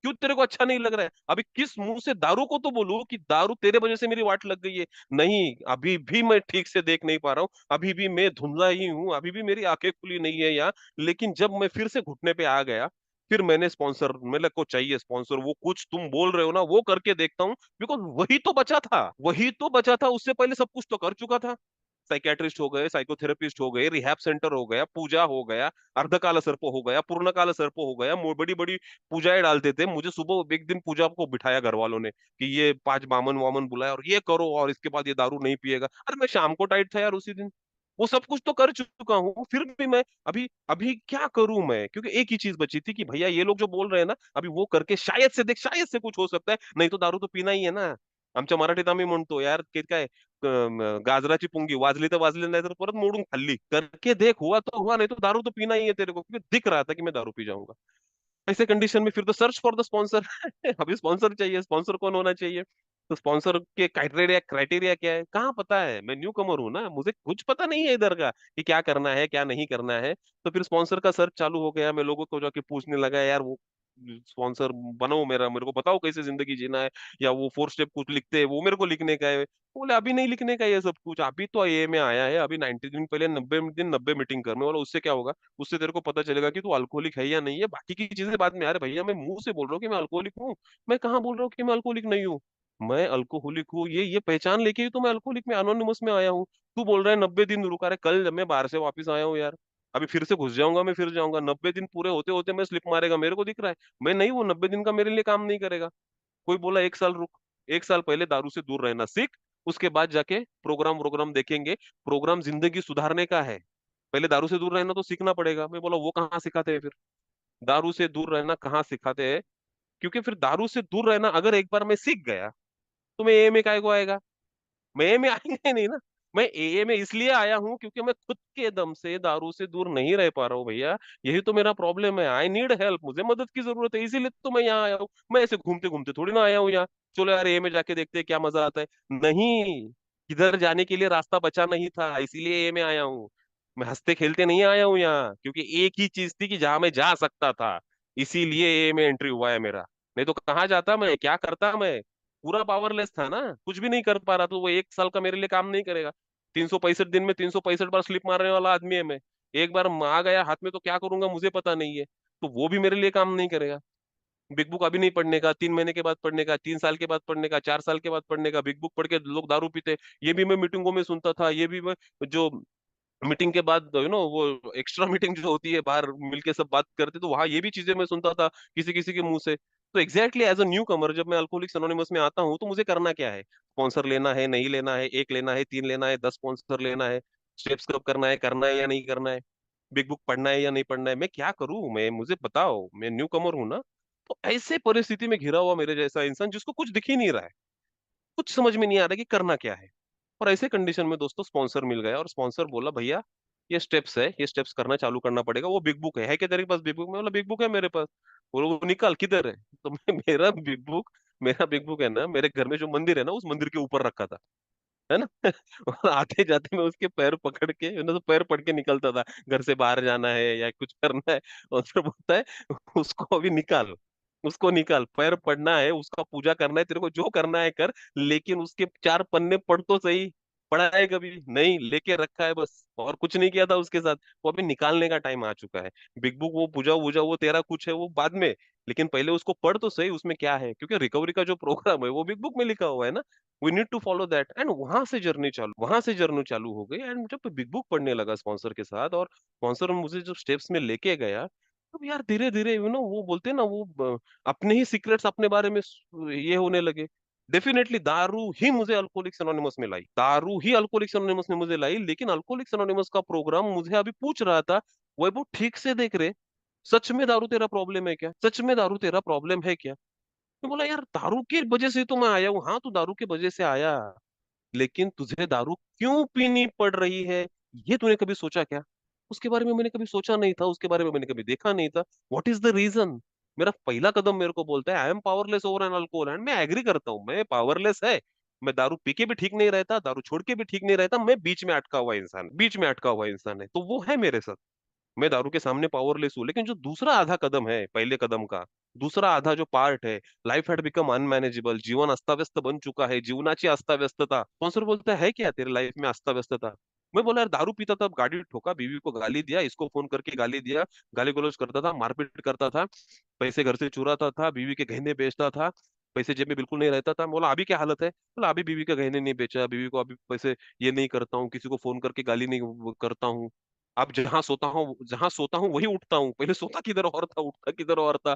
क्यों तेरे को अच्छा नहीं लग रहा है? अभी किस मुंह से दारू को तो बोलूं कि दारू तेरे वजह से मेरी वाट लग गई है? नहीं, अभी भी मैं ठीक से देख नहीं पा रहा हूँ, अभी भी मैं धुंधला ही हूँ, अभी भी मेरी आंखें खुली नहीं है यहाँ। लेकिन जब मैं फिर से घुटने पे आ गया, फिर मैंने स्पॉन्सर, मेरे को चाहिए स्पॉन्सर, वो कुछ तुम बोल रहे हो ना वो करके देखता हूँ, बिकॉज वही तो बचा था, वही तो बचा था, उससे पहले सब कुछ तो कर चुका था। साइकियाट्रिस्ट हो गए, साइकोथेरेपिस्ट हो गए, रिहैब सेंटर हो गया, पूजा हो गया, अर्धकाल सर्प हो गया, पूर्णकाल सर्प हो गया, बड़ी बड़ी पूजाएं डालते थे। मुझे सुबह एक दिन पूजा को बिठाया घर वालों ने कि ये 5 बामन वामन बुलाया और ये करो और इसके बाद ये दारू नहीं पिएगा। अरे मैं शाम को टाइट था यार उसी दिन। वो सब कुछ तो कर चुका हूँ, फिर भी मैं अभी अभी क्या करूं मैं? क्योंकि एक ही चीज बची थी कि भैया ये लोग जो बोल रहे हैं ना, अभी वो करके शायद से देख, शायद से कुछ हो सकता है, नहीं तो दारू तो पीना ही है ना। आमच्या मराठीत आम्ही म्हणतो यार की काय, गाजराची पुंगी वाजली तर वाजली, नाही तर परत मोडून खाल्ली, करके देख, हुआ तो हुआ, नहीं तो दारू तो पीना ही है तेरे को, क्योंकि दिख रहा था कि मैं दारू पी जाऊंगा। ऐसे कंडीशन में फिर तो सर्च फॉर द स्पॉन्सर। अभी स्पॉन्सर चाहिए, स्पॉन्सर कौन होना चाहिए? तो स्पॉन्सर के क्राइटेरिया क्राइटेरिया क्या है, कहाँ पता है? मैं न्यू कमर हूँ ना, मुझे कुछ पता नहीं है इधर का कि क्या करना है क्या नहीं करना है। तो फिर स्पॉन्सर का सर्च चालू हो गया, मैं लोगों को जाके पूछने लगा, यार वो स्पॉन्सर बनो मेरा, मेरे को बताओ कैसे जिंदगी जीना है, या वो 4 स्टेप कुछ लिखते हैं वो मेरे को लिखने का है। बोले अभी नहीं लिखने का ये सब कुछ, अभी तो ये में आया है, अभी 90 दिन पहले, 90 दिन 90 मीटिंग कर। मैं बोला उससे क्या होगा? उससे तेरे को पता चलेगा कि तू अल्कोहलिक है या नहीं है, बाकी की चीजें बाद में। अरे भैया मैं मुंह से बोल रहा हूँ कि मैं अल्कोहलिक हूँ, मैं कहाँ बोल रहा हूँ कि मैं अल्कोहलिक नहीं हूँ। मैं अल्कोहलिक हूँ, ये पहचान लेके ही तो मैं अल्कोहलिक में अनोनिमस में आया हूँ। तू बोल रहा है 90 दिन रुका। रहे कल जब मैं बाहर से वापस आया हूँ यार, अभी फिर से घुस जाऊंगा, मैं फिर जाऊंगा, 90 दिन पूरे होते होते मैं स्लिप मारेगा, मेरे को दिख रहा है। मैं नहीं, वो 90 दिन का मेरे लिए काम नहीं करेगा। कोई बोला 1 साल रुक, 1 साल पहले दारू से दूर रहना सीख, उसके बाद जाके प्रोग्राम प्रोग्राम देखेंगे। प्रोग्राम जिंदगी सुधारने का है, पहले दारू से दूर रहना तो सीखना पड़ेगा। मैं बोला वो कहाँ सिखाते हैं फिर, दारू से दूर रहना कहाँ सिखाते हैं? क्योंकि फिर दारू से दूर रहना अगर एक बार मैं सीख गया, तो मैं एए में काय को आएगा? मैं एए में आएंगे ही नहीं ना। मैं एए में इसलिए आया हूँ क्योंकि मैं खुद के दम से दारू से दूर नहीं रह पा रहा हूँ भैया। यही तो मेरा प्रॉब्लम है, आई नीड हेल्प, मुझे मदद की जरूरत है, इसीलिए तो मैं यहाँ आया हूँ। मैं ऐसे घूमते घूमते थोड़ी ना आया हूँ यहाँ, चलो यार ए में जाके देखते हैं क्या मजा आता है। नहीं, किधर जाने के लिए रास्ता बचा नहीं था, इसीलिए ए में आया हूँ। मैं हंसते खेलते नहीं आया हूँ यहाँ, क्योंकि एक ही चीज थी कि जहां मैं जा सकता था, इसीलिए ए में एंट्री हुआ है मेरा। नहीं तो कहाँ जाता मैं, क्या करता मैं? पूरा पावरलेस था ना, कुछ भी नहीं कर पा रहा, तो वो 1 साल का मेरे लिए काम नहीं करेगा। 365 दिन में 365 बार स्लिप मारने वाला आदमी है मैं। एक बार आ गया हाथ में तो क्या करूंगा मुझे पता नहीं है, तो वो भी मेरे लिए काम नहीं करेगा। बिग बुक अभी नहीं पढ़ने का, 3 महीने के बाद पढ़ने का, 3 साल के बाद पढ़ने का, 4 साल के बाद पढ़ने का। बिग बुक पढ़ के लोग दारू पीते, ये भी मैं मीटिंगों में सुनता था, ये भी मैं जो मीटिंग के बाद वो एक्स्ट्रा मीटिंग जो होती है बाहर मिलके सब बात करते, तो वहां ये भी चीजें मैं सुनता था किसी किसी के मुंह से। तो एग्जैक्टली एज अ न्यू कमर जब मैं अल्कोहलिक्स एनोनिमस में आता हूँ, तो मुझे करना क्या है? स्पॉन्सर लेना है नहीं लेना है, एक लेना है, 3 लेना है, 10 स्पॉन्सर लेना है, स्टेप्स कब करना है या नहीं करना है, बिग बुक पढ़ना है या नहीं पढ़ना है, मैं क्या करूं? मैं, मुझे बताओ, मैं न्यू कमर हूं ना। तो ऐसे परिस्थिति में घिरा हुआ मेरे जैसा इंसान जिसको कुछ दिख ही नहीं रहा है, कुछ समझ में नहीं आ रहा कि करना क्या है, और ऐसे कंडीशन में दोस्तों स्पॉन्सर मिल गया, और स्पॉन्सर बोला भैया ये स्टेप्स है, ये स्टेप्स करना चालू करना पड़ेगा। वो बिग बुक है क्या तेरे पास? बिग बुक में बोला बिग बुक है मेरे पास। वो निकाल किधर है? तो मेरा बिग बुक है ना, मेरे घर में जो मंदिर है ना, उस मंदिर के ऊपर रखा था, है ना। और आते जाते मैं उसके पैर पकड़ के, तो पैर पड़ के निकलता था, घर से बाहर जाना है या कुछ करना है। और फिर बोलता है उसको अभी निकाल, उसको निकाल, पैर पड़ना है, उसका पूजा करना है, तेरे को जो करना है कर, लेकिन उसके 4 पन्ने पढ़ तो सही। पढ़ा है कभी नहीं, लेके रखा है बस, और कुछ नहीं किया था उसके साथ। वो अभी निकालने का टाइम आ चुका है। बिग बुक वो पूजा वूजा वो तेरा कुछ है वो बाद में, लेकिन पहले उसको पढ़ तो सही, उसमें क्या है, क्योंकि रिकवरी का जो प्रोग्राम है वो बिग बुक में लिखा हुआ है ना। We need to follow that, and वहां से जर्नी चालू हो गई। एंड जब बिग बुक पढ़ने लगा स्पॉन्सर के साथ, और स्पॉन्सर मुझे जब स्टेप्स में लेके गया, तब यार धीरे धीरे वो बोलते हैं ना, वो अपने ही सीक्रेट्स अपने बारे में ये होने लगे। डेफिनेटली दारू ही मुझे अल्कोहलिक्स एनोनिमस में लाई, दारू ही अल्कोहलिक्स एनोनिमस में मुझे लाई, लेकिन अल्कोहलिक्स एनोनिमस का प्रोग्राम मुझे अभी पूछ रहा था, वो ठीक से देख रहे, सच में दारू तेरा प्रॉब्लम है क्या? सच में दारू तेरा प्रॉब्लम है क्या? मैं बोला यार दारू की वजह से तो मैं आया हूँ, हाँ तू दारू की वजह से आया, लेकिन तुझे दारू क्यों पीनी पड़ रही है, ये तूने कभी सोचा क्या? उसके बारे में मैंने कभी सोचा नहीं था, उसके बारे में मैंने कभी देखा नहीं था। What is the reason? मेरा पहला कदम मेरे को बोलता है I am powerless over an alcohol, and मैं एग्री करता हूँ, मैं पावरलेस है। मैं दारू पी के भी ठीक नहीं रहता, दारू छोड़ के भी ठीक नहीं रहता, मैं बीच में अटका हुआ इंसान, बीच में अटका हुआ इंसान है, तो वो है मेरे साथ। मैं दारू के सामने पावरलेस हूँ, लेकिन जो दूसरा आधा कदम है पहले कदम का, दूसरा आधा जो पार्ट है, लाइफ हैड बिकम अनमैनेजेबल, जीवन अस्त बन चुका है, जीवनाची अस्ताव्यस्तता। स्पॉन्सर बोलता है क्या तेरे लाइफ में अस्ताव्यस्तता? मैं बोला यार दारू पीता था, गाड़ी ठोका, बीवी को गाली दिया, इसको फोन करके गाली दिया, गाली गलौज करता था, मारपीट करता था, पैसे घर से चुराता था, बीवी के गहने बेचता था, पैसे जेब में बिल्कुल नहीं रहता था। बोला अभी क्या हालत है? बोला अभी बीवी के गहने नहीं बेचा, बीवी को अभी पैसे ये नहीं करता हूँ, किसी को फोन करके गाली नहीं करता हूँ। अब जहां सोता हूँ वही उठता हूँ, पहले सोता किधर और था, उठता किधर और था।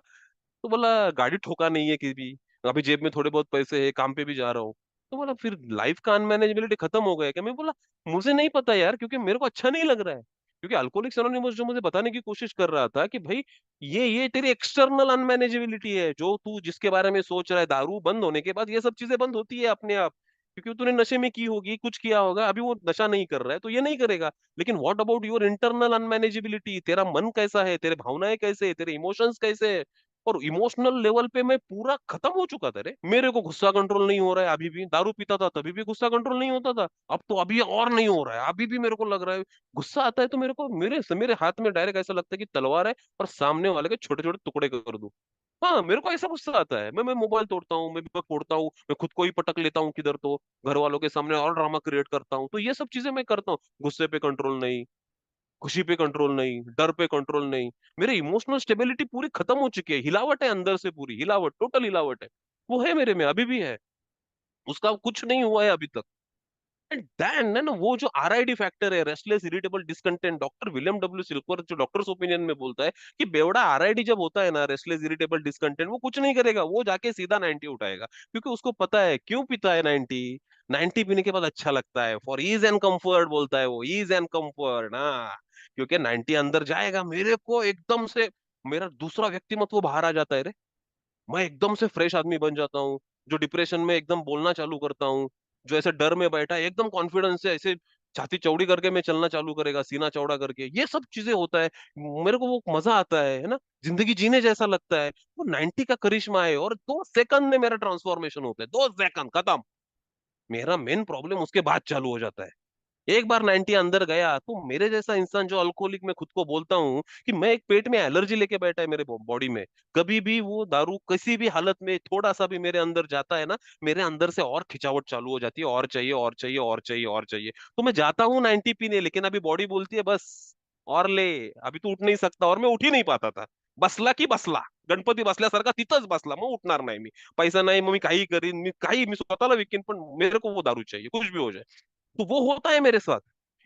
तो बोला गाड़ी ठोका नहीं है कि भी, अभी जेब में थोड़े बहुत पैसे है, काम पे भी जा रहा हूँ। तो बोला फिर लाइफ का अनमैनेजेबिलिटी खत्म हो गया क्या? मैं बोला मुझे नहीं पता यार, क्योंकि मेरे को अच्छा नहीं लग रहा है। क्योंकि अल्कोहलिक्स एनोनिमस जो मुझे बताने की कोशिश कर रहा था कि भाई ये तेरी एक्सटर्नल अनमैनेजेबिलिटी है, जो तू जिसके बारे में सोच रहा है, दारू बंद होने के बाद ये सब चीजें बंद होती है अपने आप। क्योंकि तूने नशे में की होगी, कुछ किया होगा, अभी वो नशा नहीं कर रहा है तो ये नहीं करेगा। लेकिन व्हाट अबाउट योर इंटरनल अनमैनेजेबिलिटी? तेरा मन कैसा है, तेरे भावनाएं कैसे है, तेरे इमोशंस कैसे है? और इमोशनल लेवल पे मैं पूरा खत्म हो चुका था रे। मेरे को गुस्सा कंट्रोल नहीं हो रहा है अभी भी। दारू पीता था तभी भी गुस्सा कंट्रोल नहीं होता था, अब तो अभी और नहीं हो रहा है। अभी भी मेरे को लग रहा है गुस्सा आता है तो मेरे को मेरे हाथ में डायरेक्ट ऐसा लगता है कि तलवार है और सामने वाले के छोटे छोटे टुकड़े कर दूं। हाँ, मेरे को ऐसा गुस्सा आता है, मैं मोबाइल तोड़ता हूँ, मैं फोड़ता हूँ, मैं खुद को ही पटक लेता हूँ किधर तो, घर वालों के सामने और ड्रामा क्रिएट करता हूँ। तो ये सब चीजें मैं करता हूँ। गुस्से पे कंट्रोल नहीं, खुशी पे कंट्रोल नहीं, डर पे कंट्रोल नहीं। मेरे इमोशनल स्टेबिलिटी पूरी खत्म हो चुकी है, हिलावट है अंदर से, पूरी हिलावट, टोटल हिलावट है। वो है मेरे में, अभी भी है, उसका कुछ नहीं हुआ है अभी तक। एंड देन ना, वो जो आरआईडी फैक्टर है, restless irritable discontent, doctor William W silver जो डॉक्टर्स ओपिनियन में बोलता है कि बेवड़ा आरआईडी जब होता है ना, रेस्टलेस इरिटेबल डिसकंटेंट, वो कुछ नहीं करेगा, वो जाके सीधा 90 उठाएगा। क्योंकि उसको पता है क्यों पीता है 90। 90 पीने के बाद अच्छा लगता है, फॉर ईज एंड कंफर्ट बोलता है वो, ईज एंड कंफर्ट ना। क्योंकि 90 अंदर जाएगा, मेरे को एकदम से मेरा दूसरा व्यक्तिमत्व बाहर आ जाता है रे। मैं एकदम से फ्रेश आदमी बन जाता हूँ, जो डिप्रेशन में एकदम बोलना चालू करता हूँ, जो ऐसे डर में बैठा है एकदम कॉन्फिडेंस से ऐसे छाती चौड़ी करके मैं चलना चालू करेगा, सीना चौड़ा करके, ये सब चीजें होता है। मेरे को वो मजा आता है ना, जिंदगी जीने जैसा लगता है। वो 90 का करिश्मा है, और 2 सेकंड में मेरा ट्रांसफॉर्मेशन होता है, 2 सेकंड खत्म। मेरा मेन प्रॉब्लम उसके बाद चालू हो जाता है। एक बार 90 अंदर गया तो मेरे जैसा इंसान जो अल्कोहलिक, मैं खुद को बोलता हूँ कि मैं एक पेट में एलर्जी लेके बैठा है मेरे बॉडी में। कभी भी वो दारू किसी भी हालत में थोड़ा सा भी मेरे अंदर जाता है ना, मेरे अंदर से और खिंचावट चालू हो जाती है, और चाहिए और चाहिए और चाहिए और चाहिए। तो मैं जाता हूँ 90 पीने, लेकिन अभी बॉडी बोलती है बस और ले, अभी तू उठ नहीं सकता। और मैं उठ ही नहीं पाता था, बसला की बसला, गणपती बसल्यासारखा तिथंच बसला, मग उठणार नाही मी। पैसा नाही मग मी काही करीन, मी स्वतःला विकीन, पण मेरे को वो दारू चाहिए, कुछ भी हो जाए। तो वो होता है मेरे साथ।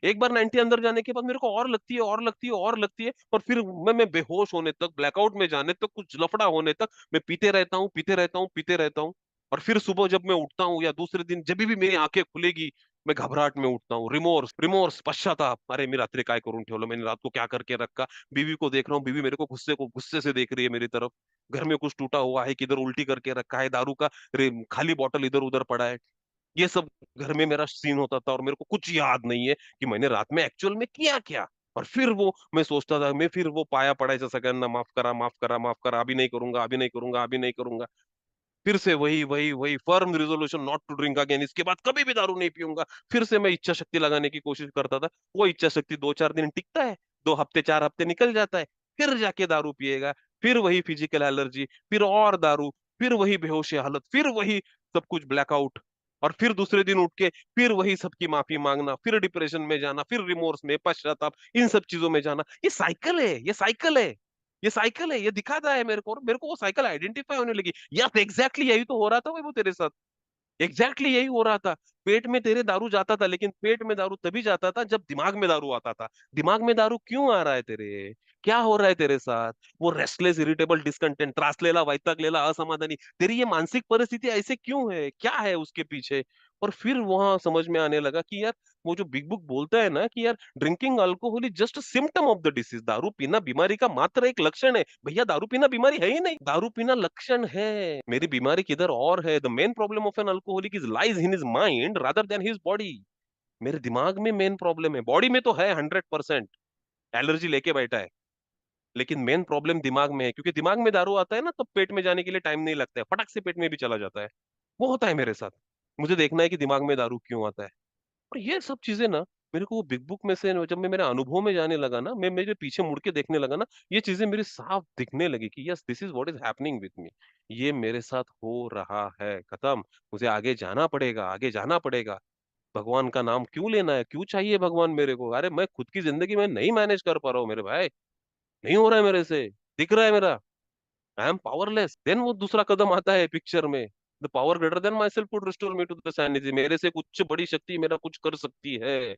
एक बार 90 अंदर जाने के बाद मेरे को और लगती है और लगती है और लगती है, और फिर मैं बेहोश होने तक, ब्लैकआउट में जाने तक, कुछ लफड़ा होने तक मैं पीते रहता हूँ, पीते रहता हूँ, पीते रहता हूँ। और फिर सुबह जब मैं उठता हूँ, या दूसरे दिन जब भी मेरी आंखें खुलेगी, मैं घबराहट में उठता हूँ, रिमोर्स रिमोर्स, पश्चाताप, अरे मी रात्री काय करून ठेवलं, मैंने रात को क्या करके रखा। बीवी को देख रहा हूँ, बीवी मेरे को गुस्से से देख रही है मेरी तरफ। घर में कुछ टूटा हुआ है, किधर उल्टी करके रखा है, दारू का खाली बॉटल इधर उधर पड़ा है। ये सब घर में मेरा सीन होता था, और मेरे को कुछ याद नहीं है कि मैंने रात में एक्चुअल में किया क्या। और फिर वो मैं सोचता था, मैं फिर वो पाया पडायचं सगळ्यांना, माफ करा माफ करा माफ करा, अभी नहीं करूंगा, अभी नहीं करूंगा, अभी नहीं करूंगा। फिर से वही वही वही firm resolution, not to drink again, इसके बाद कभी भी दारू नहीं पीऊंगा। फिर से मैं इच्छा शक्ति लगाने की कोशिश करता था, वो इच्छा शक्ति 2-4 दिन टिकता है, 2 हफ्ते 4 हफ्ते निकल जाता है, फिर जाके दारू पिएगा। फिर वही फिजिकल एलर्जी, फिर और दारू, फिर वही बेहोशी हालत, फिर वही सब कुछ ब्लैकआउट। और फिर दूसरे दिन उठ के फिर वही सबकी माफी मांगना, फिर डिप्रेशन में जाना, फिर रिमोर्स में, पश्चाताप, इन सब चीजों में जाना। ये साइकिल है, ये साइकिल है, ये साइकिल है, ये दिखाता है मेरे को, और मेरे को वो साइकिल आइडेंटिफाई होने लगी। यार एग्जैक्टली यही तो हो रहा था भाई वो तेरे साथ, एग्जैक्टली यही हो रहा था। पेट में तेरे दारू जाता था, लेकिन पेट में दारू तभी जाता था जब दिमाग में दारू आता था। दिमाग में दारू क्यों आ रहा है तेरे? क्या हो रहा है तेरे साथ? वो रेस्टलेस इरिटेबल डिस्कंटेंट, त्रासलेला, वैतागलेला, असमाधानी, तेरी ये मानसिक परिस्थिति ऐसे क्यों है, क्या है उसके पीछे? और फिर वहां समझ में आने लगा कि यार, वो जो बिग बुक बोलता है ना कि यार drinking alcohol is just symptom of the disease, दारू पीना बीमारी का मात्र एक लक्षण है। भैया दारू पीना बीमारी है ही नहीं, दारू पीना लक्षण है। मेरी बीमारी किधर और है। The main problem of an alcoholic is lies in his mind rather than his body. मेरे दिमाग में मेन प्रॉब्लम है, बॉडी में तो है 100%, एलर्जी लेके बैठा है। लेकिन मेन प्रॉब्लम दिमाग में है, क्योंकि दिमाग में दारू आता है ना, तब पेट में जाने के लिए टाइम नहीं लगता है, फटक से पेट में भी चला जाता है। वो होता है मेरे साथ। मुझे देखना है कि दिमाग में दारू क्यों आता है। और ये सब चीजें ना, मेरे को वो बिग बुक में से जब मैं मेरे अनुभव में जाने लगा ना, मैं मेरे पीछे मुड़ के देखने लगा ना, ये चीजें मेरी साफ दिखने लगी कि yes, this is what is happening with me. ये मेरे साथ हो रहा है, खत्म। मुझे आगे जाना पड़ेगा, आगे जाना पड़ेगा। भगवान का नाम क्यों लेना है, क्यों चाहिए भगवान मेरे को? अरे मैं खुद की जिंदगी में नहीं मैनेज कर पा रहा हूँ मेरे भाई, नहीं हो रहा है मेरे से, दिख रहा है मेरा, आई एम पावरलेस। देन वो दूसरा कदम आता है पिक्चर में, the power greater than myself would restore me to the sanity, मेरे से एक उच्च बड़ी शक्ति मेरा कुछ कर सकती है।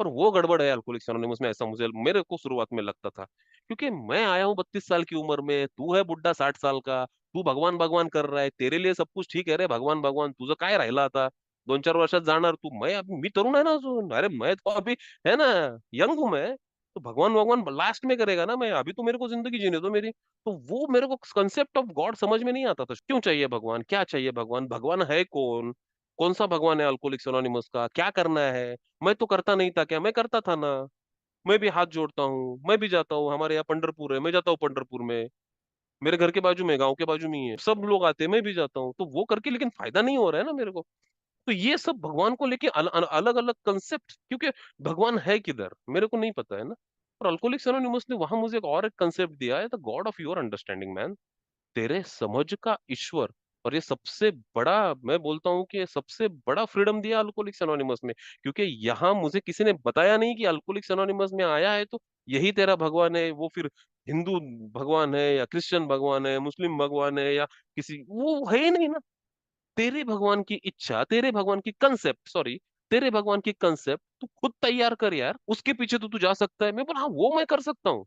और वो गड़बड़ है अल्कोहलिक्स एनोनिमस में, ऐसा मुझे मेरे को शुरुआत में लगता था। क्योंकि मैं आया हूँ 32 साल की उम्र में, तू है बुढ़ा 60 साल का, तू भगवान भगवान कर रहा है, तेरे लिए सब कुछ ठीक है रे, भगवान भगवान तुझं काय राहिला आता, 2-4 वर्षात जाणार तू, मैं अभी मी तरुण है ना अजून, अरे मैं तो अभी है ना, यंग हूं मैं, तो भगवान भगवान लास्ट में करेगा ना, मैं अभी तो मेरे को जिंदगी जीने दो मेरी। तो वो मेरे को कंसेप्ट ऑफ गॉड समझ में नहीं आता था, क्यों चाहिए भगवान, क्या चाहिए भगवान, भगवान है कौन, कौन सा भगवान है अल्कोहलिक्स एनोनिमस का, क्या करना है। मैं तो करता नहीं था क्या, मैं करता था ना, मैं भी हाथ जोड़ता हूँ, मैं भी जाता हूँ, हमारे यहाँ पंढरपुर है, मैं जाता हूँ पंढरपुर में, मेरे घर के बाजू में, गांव के बाजू में ही है, सब लोग आते हैं, मैं भी जाता हूँ, तो वो करके लेकिन फायदा नहीं हो रहा है ना मेरे को। तो ये सब भगवान को लेके अलग अलग कंसेप्ट, क्योंकि भगवान है किधर मेरे को नहीं पता है ना। और अल्कोहलिक्स एनोनिमस ने वहां मुझे एक और एक कंसेप्ट दिया है, the God of your understanding man, तेरे समझ का ईश्वर। और ये सबसे बड़ा, मैं बोलता हूँ कि ये सबसे बड़ा फ्रीडम दिया अल्कोहलिक्स एनोनिमस में, क्योंकि यहाँ मुझे किसी ने बताया नहीं कि अल्कोहलिक्स एनोनिमस में आया है तो यही तेरा भगवान है, वो फिर हिंदू भगवान है या क्रिश्चियन भगवान है, मुस्लिम भगवान है या किसी, वो है ही नहीं ना। तेरे भगवान की इच्छा, तेरे भगवान की कंसेप्ट, सॉरी, तेरे भगवान की कंसेप्ट तू खुद तैयार कर यार, उसके पीछे तो तू जा सकता है। मैं बोला हाँ वो मैं कर सकता हूँ,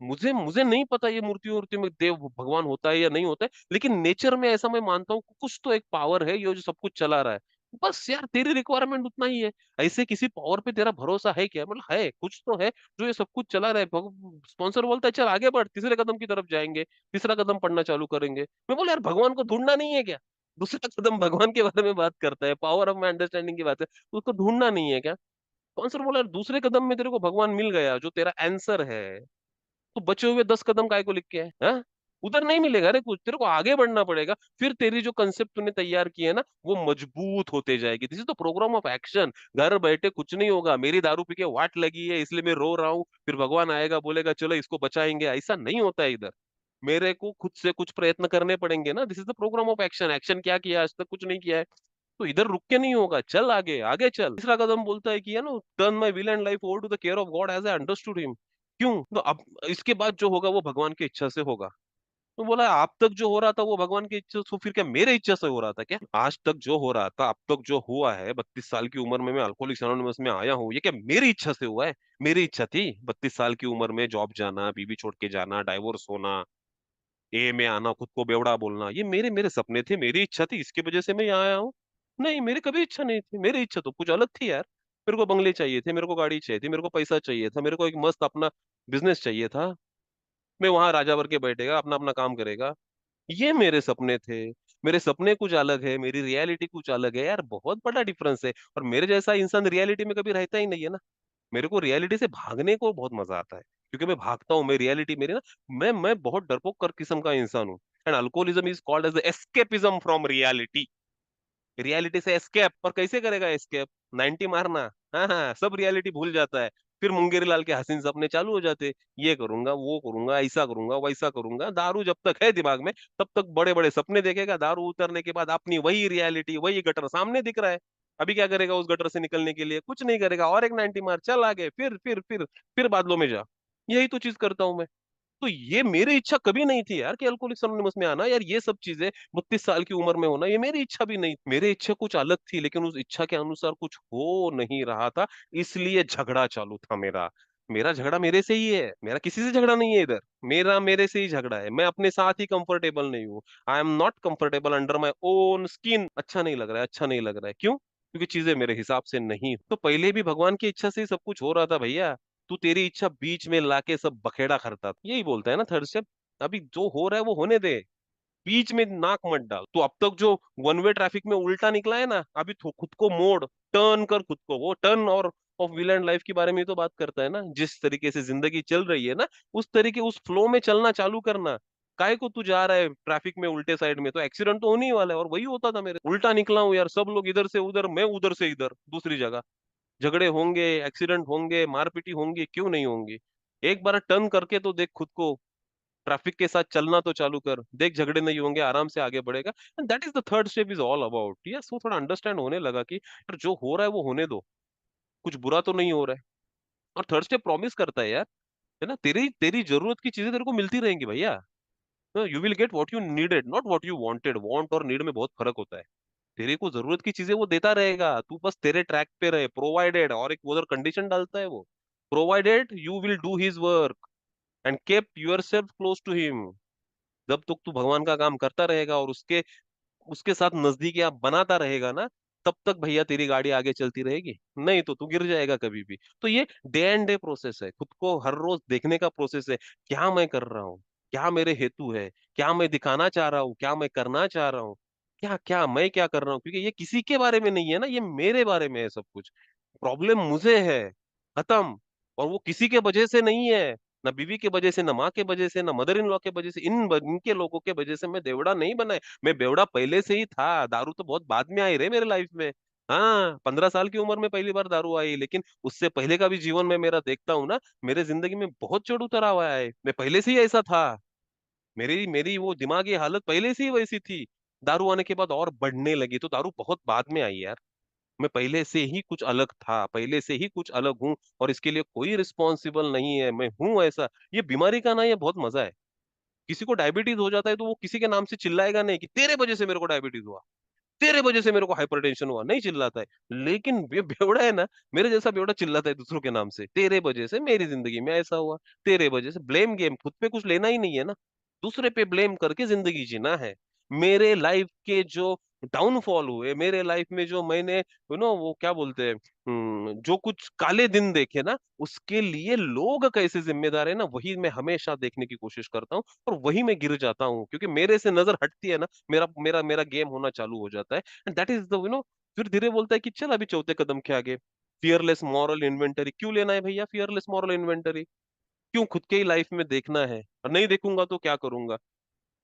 मुझे मुझे नहीं पता ये मूर्तियों मूर्तियों में देव भगवान होता है या नहीं होता है, लेकिन नेचर में ऐसा मैं मानता हूँ कि कुछ तो एक पावर है ये जो सब कुछ चला रहा है। बस यार तेरी रिक्वायरमेंट उतना ही है, ऐसे किसी पावर पे तेरा भरोसा है क्या, मतलब है कुछ तो है जो ये सब कुछ चला रहा है। स्पॉन्सर बोलता है चल आगे बढ़, तीसरे कदम की तरफ जाएंगे, तीसरा कदम पढ़ना चालू करेंगे। मैं बोला यार भगवान को ढूंढना नहीं है क्या, दूसरा कदम भगवान के बारे में बात करता है, पावर ऑफ माई अंडरस्टैंडिंग की बात है, उसको ढूंढना नहीं है क्या। स्पॉन्सर बोला यार दूसरे कदम में तेरे को भगवान मिल गया जो तेरा आंसर है, तो बचे हुए 10 कदम काय को लिख के है, हाँ? उधर नहीं मिलेगा रे कुछ, तेरे को आगे बढ़ना पड़ेगा, फिर तेरी जो कंसेप्ट तूने तैयार की है ना वो मजबूत होते जाएगी। This is the program of action. घर बैठे कुछ नहीं होगा, मेरी दारू पी के वाट लगी है इसलिए मैं रो रहा हूँ, फिर भगवान आएगा बोलेगा चलो इसको बचाएंगे, ऐसा नहीं होता है इधर। मेरे को खुद से कुछ प्रयत्न करने पड़ेंगे ना, this is the program of action. Action क्या किया आज तक, कुछ नहीं किया है, तो इधर रुक के नहीं होगा, चल आगे आगे चल। तीसरा कदम बोलता है कि है ना, turn my will and life over to the care of God as I understood him. क्यों, तो अब इसके बाद जो होगा वो भगवान की इच्छा से होगा। तो बोला आप तक जो हो रहा था वो भगवान की इच्छा, तो फिर क्या मेरे इच्छा से हो रहा था क्या, आज तक जो हो रहा था, अब तक जो हुआ है, 32 साल की उम्र में मैं अल्कोहलिक्स एनोनिमस में आया हूँ, ये क्या मेरी इच्छा से हुआ है। मेरी इच्छा थी 32 साल की उम्र में जॉब जाना, बीवी छोड़ के जाना, डाइवोर्स होना, ए में आना, खुद को बेवड़ा बोलना, ये मेरे मेरे सपने थे, मेरी इच्छा थी, इसकी वजह से मैं यहाँ आया हूँ। नहीं, मेरी कभी इच्छा नहीं थी, मेरी इच्छा तो कुछ अलग थी यार। मेरे को बंगले चाहिए थे, मेरे को गाड़ी चाहिए थी, मेरे को पैसा चाहिए था, मेरे को एक मस्त अपना बिजनेस चाहिए था, मैं वहां राजा बन के बैठेगा, अपना अपना काम करेगा। ये मेरे सपने थे। मेरे सपने कुछ अलग है, मेरी रियलिटी कुछ अलग है यार, बहुत बड़ा डिफरेंस है। और मेरे जैसा इंसान रियलिटी में कभी रहता ही नहीं है ना। मेरे को रियलिटी से भागने को बहुत मजा आता है, क्योंकि मैं भागता हूँ, मैं रियलिटी मेरी ना, मैं बहुत डरपोक कर किस्म का इंसान हूँ। And alcoholism is called as escapism from reality. Reality से एस्केप, और कैसे करेगा एस्केप, 90 मारना, हाँ हाँ, सब रियलिटी भूल जाता है। फिर मुंगेरी लाल के हसीन सपने चालू हो जाते, ये करूंगा वो करूंगा ऐसा करूंगा वैसा करूंगा। दारू जब तक है दिमाग में तब तक बड़े बड़े सपने देखेगा, दारू उतरने के बाद अपनी वही रियलिटी, वही गटर सामने दिख रहा है। अभी क्या करेगा उस गटर से निकलने के लिए, कुछ नहीं करेगा, और एक 90 मार, चल आगे, फिर बादलों में जा। यही तो चीज करता हूं मैं। तो ये मेरी इच्छा कभी नहीं थी यार कि अल्कोहलिक्स एनोनिमस में आना, यार ये सब चीजें 32 साल की उम्र में होना, ये मेरी इच्छा भी नहीं, मेरी इच्छा कुछ अलग थी, लेकिन उस इच्छा के अनुसार कुछ हो नहीं रहा था, इसलिए झगड़ा चालू था मेरा। मेरा झगड़ा मेरे से ही है, मेरा किसी से झगड़ा नहीं है इधर, मेरा मेरे से ही झगड़ा है। मैं अपने साथ ही कंफर्टेबल नहीं हूँ, I am not comfortable under my own skin. अच्छा नहीं लग रहा है, अच्छा नहीं लग रहा है, क्यों, क्योंकि चीजें मेरे हिसाब से नहीं। तो पहले भी भगवान की इच्छा से ही सब कुछ हो रहा था भैया, तू तेरी इच्छा बीच में लाके सब बखेड़ा करता, यही बोलता है ना थर्ड स्टेप। अभी जो हो रहा है वो होने दे, बीच में नाक मत डाल। तो अब तक जो वन वे ट्रैफिक में उल्टा निकला है ना, अभी खुद को मोड़, टर्न कर खुद को, वो टर्न और ऑफ व्हील एंड लाइफ के बारे में ही तो बात करता है ना। जिस तरीके से जिंदगी चल रही है ना, उस तरीके उस फ्लो में चलना चालू करना। काय को तू जा रहा है ट्रैफिक में उल्टे साइड में, तो एक्सीडेंट तो होने ही वाला है, और वही होता था मेरे, उल्टा निकला हूँ यार, सब लोग इधर से उधर, मैं उधर से इधर दूसरी जगह। झगड़े होंगे, एक्सीडेंट होंगे, मारपीटी होंगी, क्यों नहीं होंगी। एक बार टर्न करके तो देख खुद को, ट्रैफिक के साथ चलना तो चालू कर देख, झगड़े नहीं होंगे, आराम से आगे बढ़ेगा। And that is the third step is all about. Yes, वो थोड़ा अंडरस्टैंड होने लगा कि यार जो हो रहा है वो होने दो, कुछ बुरा तो नहीं हो रहा है। और थर्ड स्टेप प्रॉमिस करता है यार, है ना, तेरी तेरी जरूरत की चीजें तेरे को मिलती रहेंगी भैया। You will get what you needed, not what you wanted. Want और नीड में बहुत फर्क होता है। तेरे को जरूरत की चीजें वो देता रहेगा, तू बस तेरे ट्रैक पे रहे। प्रोवाइडेड, और एक उधर कंडीशन डालता है वो, provided you will do his work and keep yourself close to him. जब तक तू भगवान का काम करता रहेगा और उसके उसके साथ नजदीकियां बनाता रहेगा ना, तब तक भैया तेरी गाड़ी आगे चलती रहेगी। नहीं तो तू गिर जाएगा कभी भी। तो ये डे एंड डे प्रोसेस है, खुद को हर रोज देखने का प्रोसेस है। क्या मैं कर रहा हूँ, क्या मेरे हेतु है, क्या मैं दिखाना चाह रहा हूँ, क्या मैं करना चाह रहा हूँ, क्या क्या मैं क्या कर रहा हूँ। क्योंकि ये किसी के बारे में नहीं है ना, ये मेरे बारे में है सब कुछ। प्रॉब्लम मुझे है, खत्म। और वो किसी के वजह से नहीं है, ना बीवी के वजह से, ना माँ के वजह से, ना मदर इन लॉ के वजह से। इनके लोगों के वजह से मैं देवड़ा नहीं बना है। मैं बेवड़ा पहले से ही था, दारू तो बहुत बाद में आई रे मेरे लाइफ में। हाँ, 15 साल की उम्र में पहली बार दारू आई, लेकिन उससे पहले का भी जीवन में मेरा देखता हूँ ना, मेरे जिंदगी में बहुत चढ़ उतर हुआ है। मैं पहले से ही ऐसा था। मेरी मेरी वो दिमागी हालत पहले से ही वैसी थी। दारू आने के बाद और बढ़ने लगी, तो दारू बहुत बाद में आई यार। मैं पहले से ही कुछ अलग था, पहले से ही कुछ अलग हूँ, और इसके लिए कोई रिस्पॉन्सिबल नहीं है, मैं हूँ ऐसा। ये बीमारी का ना, ये बहुत मजा है। किसी को डायबिटीज हो जाता है तो वो किसी के नाम से चिल्लाएगा नहीं कि तेरे वजह से मेरे को डायबिटीज हुआ, तेरे वजह से मेरे को हाइपरटेंशन हुआ, नहीं चिल्लाता है। लेकिन ये बेवड़ा है ना, मेरे जैसा बेवड़ा चिल्लाता है दूसरों के नाम से। तेरे वजह से मेरी जिंदगी में ऐसा हुआ, तेरे वजह से। ब्लेम गेम, खुद पे कुछ लेना ही नहीं है ना, दूसरे पे ब्लेम करके जिंदगी जीना है। मेरे लाइफ के जो डाउनफॉल हुए, मेरे लाइफ में जो मैंने वो क्या बोलते हैं, जो कुछ काले दिन देखे ना, उसके लिए लोग कैसे जिम्मेदार है ना, वही मैं हमेशा देखने की कोशिश करता हूँ। और वही मैं गिर जाता हूँ, क्योंकि मेरे से नजर हटती है ना, मेरा मेरा मेरा गेम होना चालू हो जाता है। एंड दैट इज द फिर धीरे बोलता है कि चल अभी चौथे कदम के आगे फियरलेस मॉरल इन्वेंटरी क्यों लेना है भैया। फियरलेस मॉरल इन्वेंटरी क्यों, खुद के ही लाइफ में देखना है। और नहीं देखूंगा तो क्या करूंगा,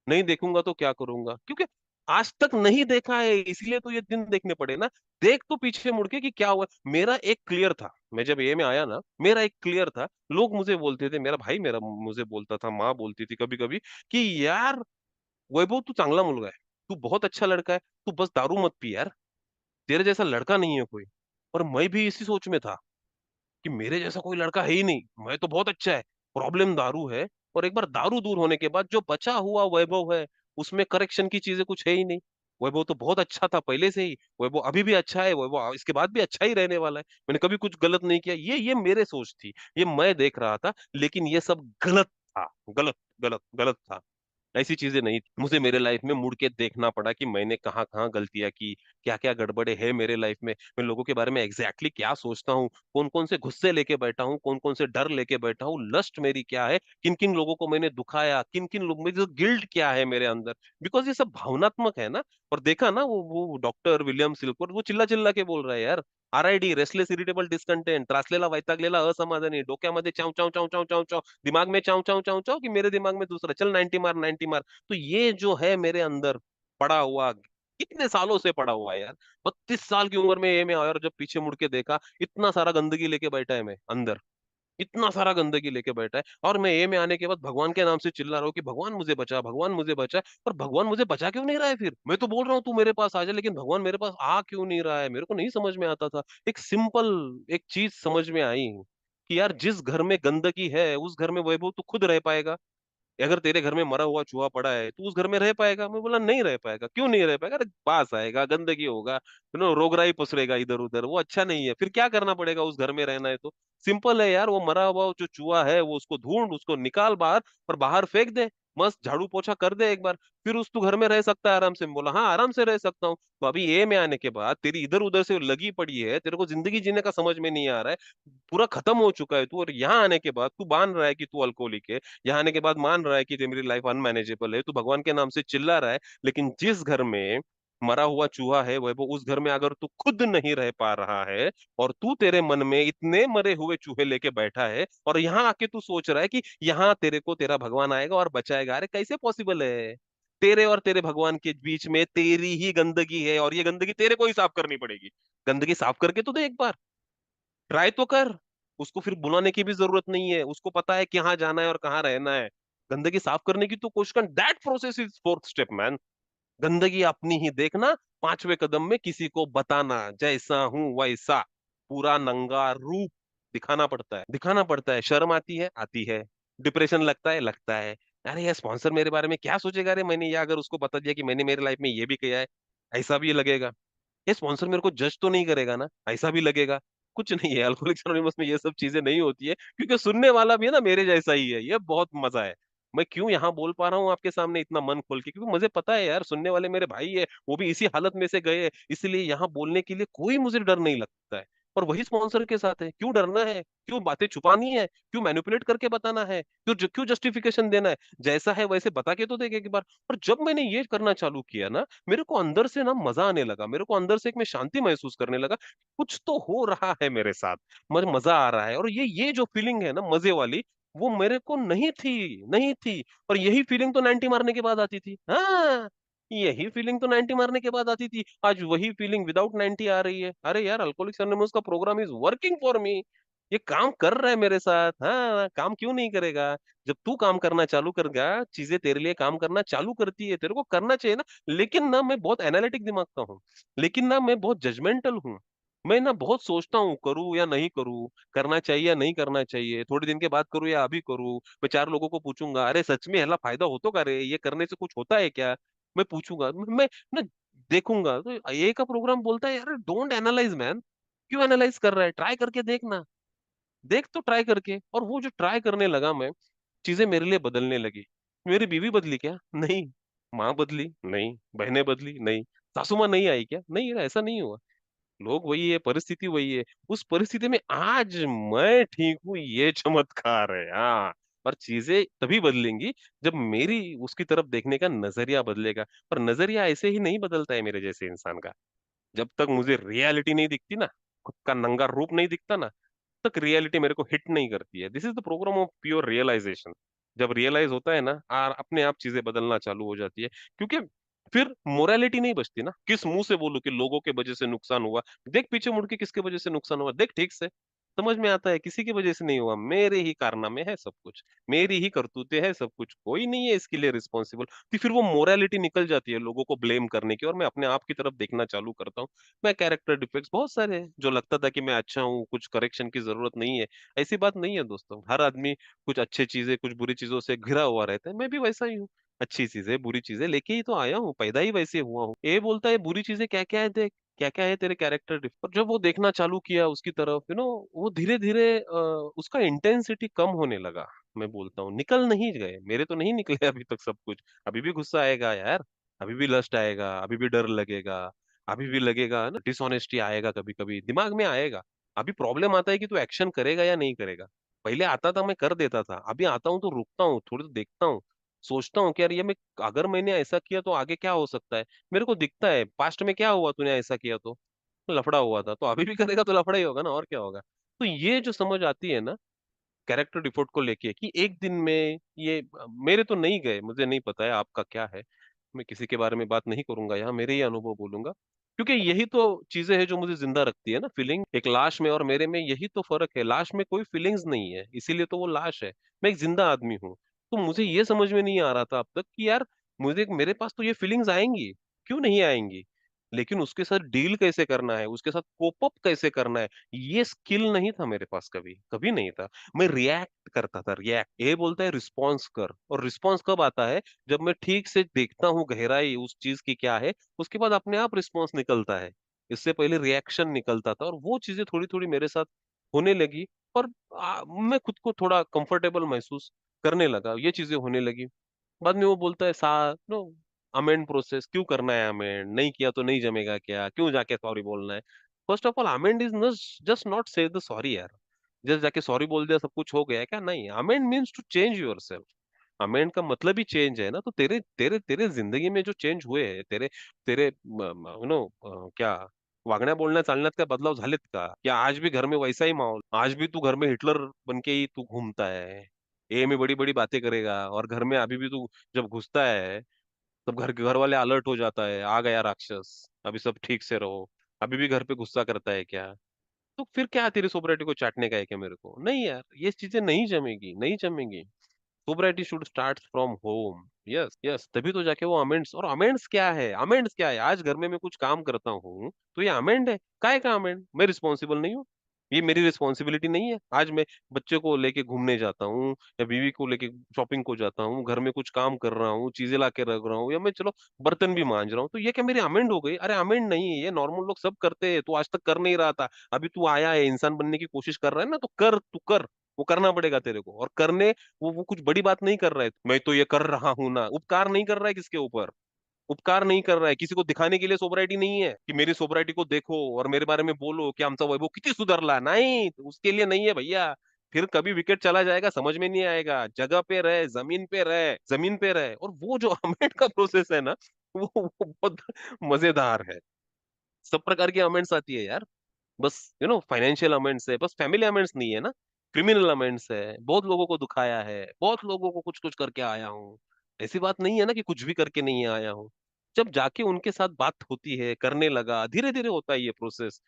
नहीं देखूंगा तो क्या करूंगा, क्योंकि आज तक नहीं देखा है, इसलिए तो ये दिन देखने पड़े ना। देख तो पीछे मुड़ के कि क्या हुआ। मेरा एक क्लियर था, मैं जब ये में आया ना, मेरा एक क्लियर था। लोग मुझे बोलते थे, मेरा भाई मेरा मुझे बोलता था, माँ बोलती थी कभी कभी कि यार वैभव तू चांगला मुलगा है, तू बहुत अच्छा लड़का है, तू बस दारू मत पी यार, तेरे जैसा लड़का नहीं है कोई। और मैं भी इसी सोच में था कि मेरे जैसा कोई लड़का है ही नहीं, मैं तो बहुत अच्छा है, प्रॉब्लम दारू है। और एक बार दारू दूर होने के बाद जो बचा हुआ वैभव है, उसमें करेक्शन की चीजें कुछ है ही नहीं। वैभव तो बहुत अच्छा था पहले से ही, वैभव अभी भी अच्छा है, वैभव इसके बाद भी अच्छा ही रहने वाला है। मैंने कभी कुछ गलत नहीं किया, ये मेरे सोच थी, ये मैं देख रहा था। लेकिन ये सब गलत था, गलत गलत गलत था। ऐसी चीजें नहीं थी। मुझे मेरे लाइफ में मुड़ के देखना पड़ा कि मैंने कहाँ कहाँ गलतियां की, क्या क्या गड़बड़े है मेरे लाइफ में। मैं लोगों के बारे में एग्जैक्टली क्या सोचता हूँ, कौन कौन से गुस्से लेके बैठा हूँ, कौन कौन से डर लेके बैठा हूँ, लस्ट मेरी क्या है, किन किन लोगों को मैंने दुखाया, किन किन लोग, मुझे गिल्ट क्या है मेरे अंदर। बिकॉज ये सब भावनात्मक है ना। और देखा ना, वो डॉक्टर विलियम सिल्कवर्थ वो चिल्ला चिल्ला के बोल रहा है यार, आरआयडी, रेस्टलेस इरिटेबल डिस्कंटेंट, त्रासलेला वैतागलेला असमाधानी, डोक्यामध्ये चाव चाव चाव चाव चाव चाव, दिमाग में चाव चाव चाव चाव, कि मेरे दिमाग में दूसरा, चल 90 मार 90 मार। तो ये जो है मेरे अंदर पड़ा हुआ, कितने सालों से पड़ा हुआ है यार। 32 साल की उम्र में ये मैं आया, और जब पीछे मुड़ के देखा, इतना सारा गंदगी लेके बैठा है मैं अंदर, इतना सारा गंदगी लेके बैठा है। और मैं ये में आने के बाद भगवान के नाम से चिल्ला रहा हूँ कि भगवान मुझे बचा, भगवान मुझे बचा। पर भगवान मुझे बचा क्यों नहीं रहा है फिर। मैं तो बोल रहा हूँ तू मेरे पास आ जा, लेकिन भगवान मेरे पास आ क्यों नहीं रहा है, मेरे को नहीं समझ में आता था। एक सिंपल एक चीज समझ में आई कि यार जिस घर में गंदगी है, उस घर में वैभव तू खुद रह पाएगा। अगर तेरे घर में मरा हुआ चूहा पड़ा है, तू उस घर में रह पाएगा। मैं बोला नहीं रह पाएगा। क्यों नहीं रह पाएगा, अरे पास आएगा, गंदगी होगा, रोगराई पसरेगा इधर उधर, वो अच्छा नहीं है। फिर क्या करना पड़ेगा उस घर में रहना है तो। सिंपल है यार, वो मरा हुआ जो चूहा है, वो उसको ढूंढ, उसको निकाल बाहर, और बाहर फेंक दे। मस्त झाड़ू पोछा कर दे एक बार, फिर उस तू घर में रह सकता है आराम से। मैं बोला हाँ आराम से रह सकता हूँ। तो अभी ये में आने के बाद तेरी इधर उधर से लगी पड़ी है, तेरे को जिंदगी जीने का समझ में नहीं आ रहा है, पूरा खत्म हो चुका है तू। और यहाँ आने के बाद तू मान रहा है कि तू अल्कोहलिक है, यहाँ आने के बाद मान रहा है कि ये मेरी लाइफ अनमैनेजेबल है, तू भगवान के नाम से चिल्ला रहा है। लेकिन जिस घर में मरा हुआ चूहा है, वह वो उस घर में अगर तू खुद नहीं रह पा रहा है, और तू तेरे मन में इतने मरे हुए चूहे लेके बैठा है, और यहाँ आके तू सोच रहा है कि यहाँ तेरे को तेरा भगवान आएगा और बचाएगा, अरे कैसे पॉसिबल है। तेरे और तेरे भगवान के बीच में तेरी ही गंदगी है, और ये गंदगी तेरे को ही साफ करनी पड़ेगी। गंदगी साफ करके तो दे एक बार, ट्राई तो कर। उसको फिर बुलाने की भी जरूरत नहीं है, उसको पता है कि कहाँ जाना है और कहाँ रहना है। गंदगी साफ करने की तो कोशिश कर, that process is fourth step man. गंदगी अपनी ही देखना, पांचवें कदम में किसी को बताना, जैसा हूं वैसा, पूरा नंगा रूप दिखाना पड़ता है, दिखाना पड़ता है। शर्म आती है, आती है। डिप्रेशन लगता है, लगता है। अरे यार स्पॉन्सर मेरे बारे में क्या सोचेगा, अरे मैंने ये अगर उसको बता दिया कि मैंने मेरी लाइफ में ये भी किया है, ऐसा भी लगेगा। ये स्पॉन्सर मेरे को जज तो नहीं करेगा ना, ऐसा भी लगेगा। कुछ नहीं है, अल्कोहलिक्स एनोनिमस में ये सब चीजें नहीं होती है, क्योंकि सुनने वाला भी है ना मेरे जैसा ही है, ये बहुत मजा है। मैं क्यों यहाँ बोल पा रहा हूँ आपके सामने इतना मन खोल के, क्योंकि मुझे पता है यार सुनने वाले मेरे भाई है, वो भी इसी हालत में से गए हैं, इसलिए यहाँ बोलने के लिए कोई मुझे डर नहीं लगता है। और वही स्पॉन्सर के साथ है, क्यों डरना है, क्यों बातें छुपानी है, क्यों मैनिपुलेट करके बताना है, क्यों जस्टिफिकेशन देना है, जैसा है वैसे बता के तो देख एक बार। और जब मैंने ये करना चालू किया ना, मेरे को अंदर से ना मजा आने लगा, मेरे को अंदर से एक मैं शांति महसूस करने लगा, कुछ तो हो रहा है मेरे साथ, मुझे मजा आ रहा है। और ये जो फीलिंग है ना मजे वाली, वो मेरे को नहीं थी। और यही फीलिंग तो 90 मारने के बाद आती थी, हाँ, यही फीलिंग तो 90 मारने के बाद आती थी, आज वही फीलिंग विदाउट 90 आ रही है। अरे यार अल्कोहलिक्स एनोनिमस का program is working for me, ये काम कर रहा है मेरे साथ, हाँ, काम क्यों नहीं करेगा। जब तू काम करना चालू करेगा, चीजें तेरे लिए काम करना चालू करती है, तेरे को करना चाहिए ना। लेकिन ना मैं बहुत एनालिटिक दिमाग का हूँ, लेकिन ना मैं बहुत जजमेंटल हूँ। मैं ना बहुत सोचता हूँ करूँ या नहीं करूँ, करना चाहिए या नहीं करना चाहिए, थोड़े दिन के बाद करूँ या अभी करूँ। मैं चार लोगों को पूछूंगा, अरे सच में हला फायदा हो तो करे, ये करने से कुछ होता है क्या। मैं पूछूंगा, मैं ना देखूंगा। तो ये का प्रोग्राम बोलता है यार डोंट एनालाइज मैन, क्यों एनालाइज कर रहा है, ट्राई करके देखना, देख तो ट्राई करके। और वो जो ट्राई करने लगा मैं, चीजें मेरे लिए बदलने लगी। मेरी बीवी बदली क्या, नहीं। माँ बदली, नहीं। बहनें बदली, नहीं। सासू माँ नहीं आई क्या, नहीं, ऐसा नहीं हुआ। लोग वही है, परिस्थिति वही है। उस परिस्थिति में आज मैं ठीक हूँ, ये चमत्कार है, हाँ। और चीजें तभी बदलेंगी जब मेरी उसकी तरफ देखने का नजरिया बदलेगा। पर नजरिया ऐसे ही नहीं बदलता है मेरे जैसे इंसान का। जब तक मुझे रियलिटी नहीं दिखती ना, खुद का नंगा रूप नहीं दिखता ना, तक रियलिटी मेरे को हिट नहीं करती है। This is the program of pure realization. जब रियलाइज होता है ना, अपने आप चीजें बदलना चालू हो जाती है। क्योंकि फिर मोरालिटी नहीं बचती ना, किस मुंह से बोलूं कि लोगों के वजह से नुकसान हुआ। देख पीछे मुड़ के किसके वजह से नुकसान हुआ, देख ठीक से, समझ में आता है किसी की वजह से नहीं हुआ, मेरे ही कारनामे है सब कुछ, मेरी ही करतूतें है सब कुछ, कोई नहीं है इसके लिए रिस्पॉन्सिबल। तो फिर वो मोरालिटी निकल जाती है लोगों को ब्लेम करने की, और मैं अपने आप की तरफ देखना चालू करता हूँ। मैं कैरेक्टर डिफेक्ट्स बहुत सारे हैं, जो लगता था कि मैं अच्छा हूँ, कुछ करेक्शन की जरूरत नहीं है, ऐसी बात नहीं है दोस्तों। हर आदमी कुछ अच्छी चीजें कुछ बुरी चीजों से घिरा हुआ रहता है, मैं भी वैसा ही हूँ। अच्छी चीजें बुरी चीजें लेके ही तो आया हूँ, पैदा ही वैसे हुआ हूँ। ये बोलता है बुरी चीजें क्या क्या है, देख क्या क्या है तेरे कैरेक्टर डिफेक्ट। और जब वो देखना चालू किया उसकी तरफ, वो धीरे धीरे उसका इंटेंसिटी कम होने लगा। मैं बोलता हूँ निकल नहीं गए मेरे, तो नहीं निकले अभी तक सब कुछ। अभी भी गुस्सा आएगा यार, अभी भी लस्ट आएगा, अभी भी डर लगेगा, अभी भी लगेगा ना, डिसऑनेस्टी आएगा, कभी कभी दिमाग में आएगा। अभी प्रॉब्लम आता है कि तू एक्शन करेगा या नहीं करेगा। पहले आता था मैं कर देता था, अभी आता हूँ तो रुकता हूँ, थोड़ी तो देखता हूँ, सोचता हूँ कि यार ये मैं, अगर मैंने ऐसा किया तो आगे क्या हो सकता है। मेरे को दिखता है पास्ट में क्या हुआ, तूने ऐसा किया तो लफड़ा हुआ था, तो अभी भी करेगा तो लफड़ा ही होगा ना, और क्या होगा। तो ये जो समझ आती है ना कैरेक्टर डिफॉल्ट को लेके, कि एक दिन में ये मेरे तो नहीं गए, मुझे नहीं पता है आपका क्या है। मैं किसी के बारे में बात नहीं करूंगा यहाँ, मेरे ही अनुभव बोलूंगा। क्योंकि यही तो चीजें हैं जो मुझे जिंदा रखती है ना, फीलिंग। एक लाश में और मेरे में यही तो फर्क है, लाश में कोई फीलिंग्स नहीं है, इसीलिए तो वो लाश है। मैं एक जिंदा आदमी हूँ। तो मुझे ये समझ में नहीं आ रहा था अब तक कि यार मुझे, मेरे पास तो ये फीलिंग्स आएंगी, क्यों नहीं आएंगी, लेकिन उसके साथ डील कैसे करना है, उसके साथ कोप अप कैसे करना है, ये स्किल नहीं था मेरे पास, कभी कभी नहीं था। मैं रिएक्ट करता था, रिएक्ट, ये बोलता है रिस्पॉन्स कर। और रिस्पॉन्स कब आता है, जब मैं ठीक से देखता हूँ गहराई उस चीज की क्या है, उसके बाद अपने आप रिस्पॉन्स निकलता है। इससे पहले रिएक्शन निकलता था, और वो चीजें थोड़ी थोड़ी मेरे साथ होने लगी। और मैं खुद को थोड़ा कंफर्टेबल महसूस करने लगा, ये चीजें होने लगी। बाद में वो बोलता है सा नो अमेंड प्रोसेस क्यों करना है, अमेंड नहीं किया तो नहीं जमेगा क्या, क्यों जाके सॉरी बोलना है। First of all amend is just not say the sorry यार, जस्ट जाके सॉरी बोल दिया सब कुछ हो गया क्या, नहीं। Amend means to change yourself. Amend का मतलब ही चेंज है ना। तो तेरे तेरे तेरे जिंदगी में जो चेंज हुए हैं, तेरे तेरे क्या वागण्या बोलण्या चालण्यात काय बदलाव झालेत का, क्या आज भी घर में वैसा ही माहौल, आज भी तू घर में हिटलर बन के ही तू घूमता है, ए में बड़ी बड़ी बातें करेगा, और घर में अभी भी तू जब घुसता है तब घर वाले अलर्ट हो जाता है, आ गया राक्षस, अभी सब ठीक से रहो, अभी भी घर पे गुस्सा करता है क्या। तो फिर क्या तेरी सोब्राइटी को चाटने का है क्या मेरे को, नहीं यार, ये चीजें नहीं जमेगी, नहीं जमेगी। Sobriety should start from home. Yes yes, तभी तो जाके वो अमेंड्स। और अमेंड्स क्या है, अमेंड्स क्या है, आज घर में मैं कुछ काम करता हूँ तो ये अमेंड है, काय का अमेंड, मैं रिस्पॉन्सिबल नहीं हूँ। ये मेरी रिस्पॉन्सिबिलिटी नहीं है? आज मैं बच्चे को लेके घूमने जाता हूँ या बीवी को लेके शॉपिंग को जाता हूँ, घर में कुछ काम कर रहा हूँ, चीजें ला के रख रहा हूँ, या मैं चलो बर्तन भी मांज रहा हूँ, तो ये क्या मेरी अमेंड हो गई? अरे अमेंड नहीं है, ये नॉर्मल लोग सब करते हैं, तू आज तक कर नहीं रहा था, अभी तू आया है, इंसान बनने की कोशिश कर रहा है ना, तो कर, तू कर। वो करना पड़ेगा तेरे को, और करने, वो कुछ बड़ी बात नहीं कर रहा है, मैं तो ये कर रहा हूं ना, उपकार नहीं कर रहा है किसके ऊपर, उपकार नहीं कर रहा है, किसी को दिखाने के लिए सोबराइटी नहीं है कि मेरी सोबराइटी को देखो और मेरे बारे में बोलो कि आमचा वैभव किती सुधरला, नहीं, उसके लिए नहीं है भैया। फिर कभी विकेट चला जाएगा, समझ में नहीं आएगा, जगह पे रहे, जमीन पे रहे, जमीन पे रहे। और वो जो अमेंड का प्रोसेस है ना, वो बहुत मजेदार है। सब प्रकार की अमेंड्स आती है यार। बस फाइनेंशियल अमेंड्स है, बस फैमिली अमेंड्स नहीं है ना, क्रिमिनल अमेंड्स है, बहुत लोगों को दुखाया है, बहुत लोगों को कुछ कुछ करके आया हूँ। ऐसी बात नहीं है ना कि कुछ भी करके नहीं आया हूँ। जब जाके उनके साथ बात होती है, करने लगा, धीरे धीरे होता है ये प्रोसेस,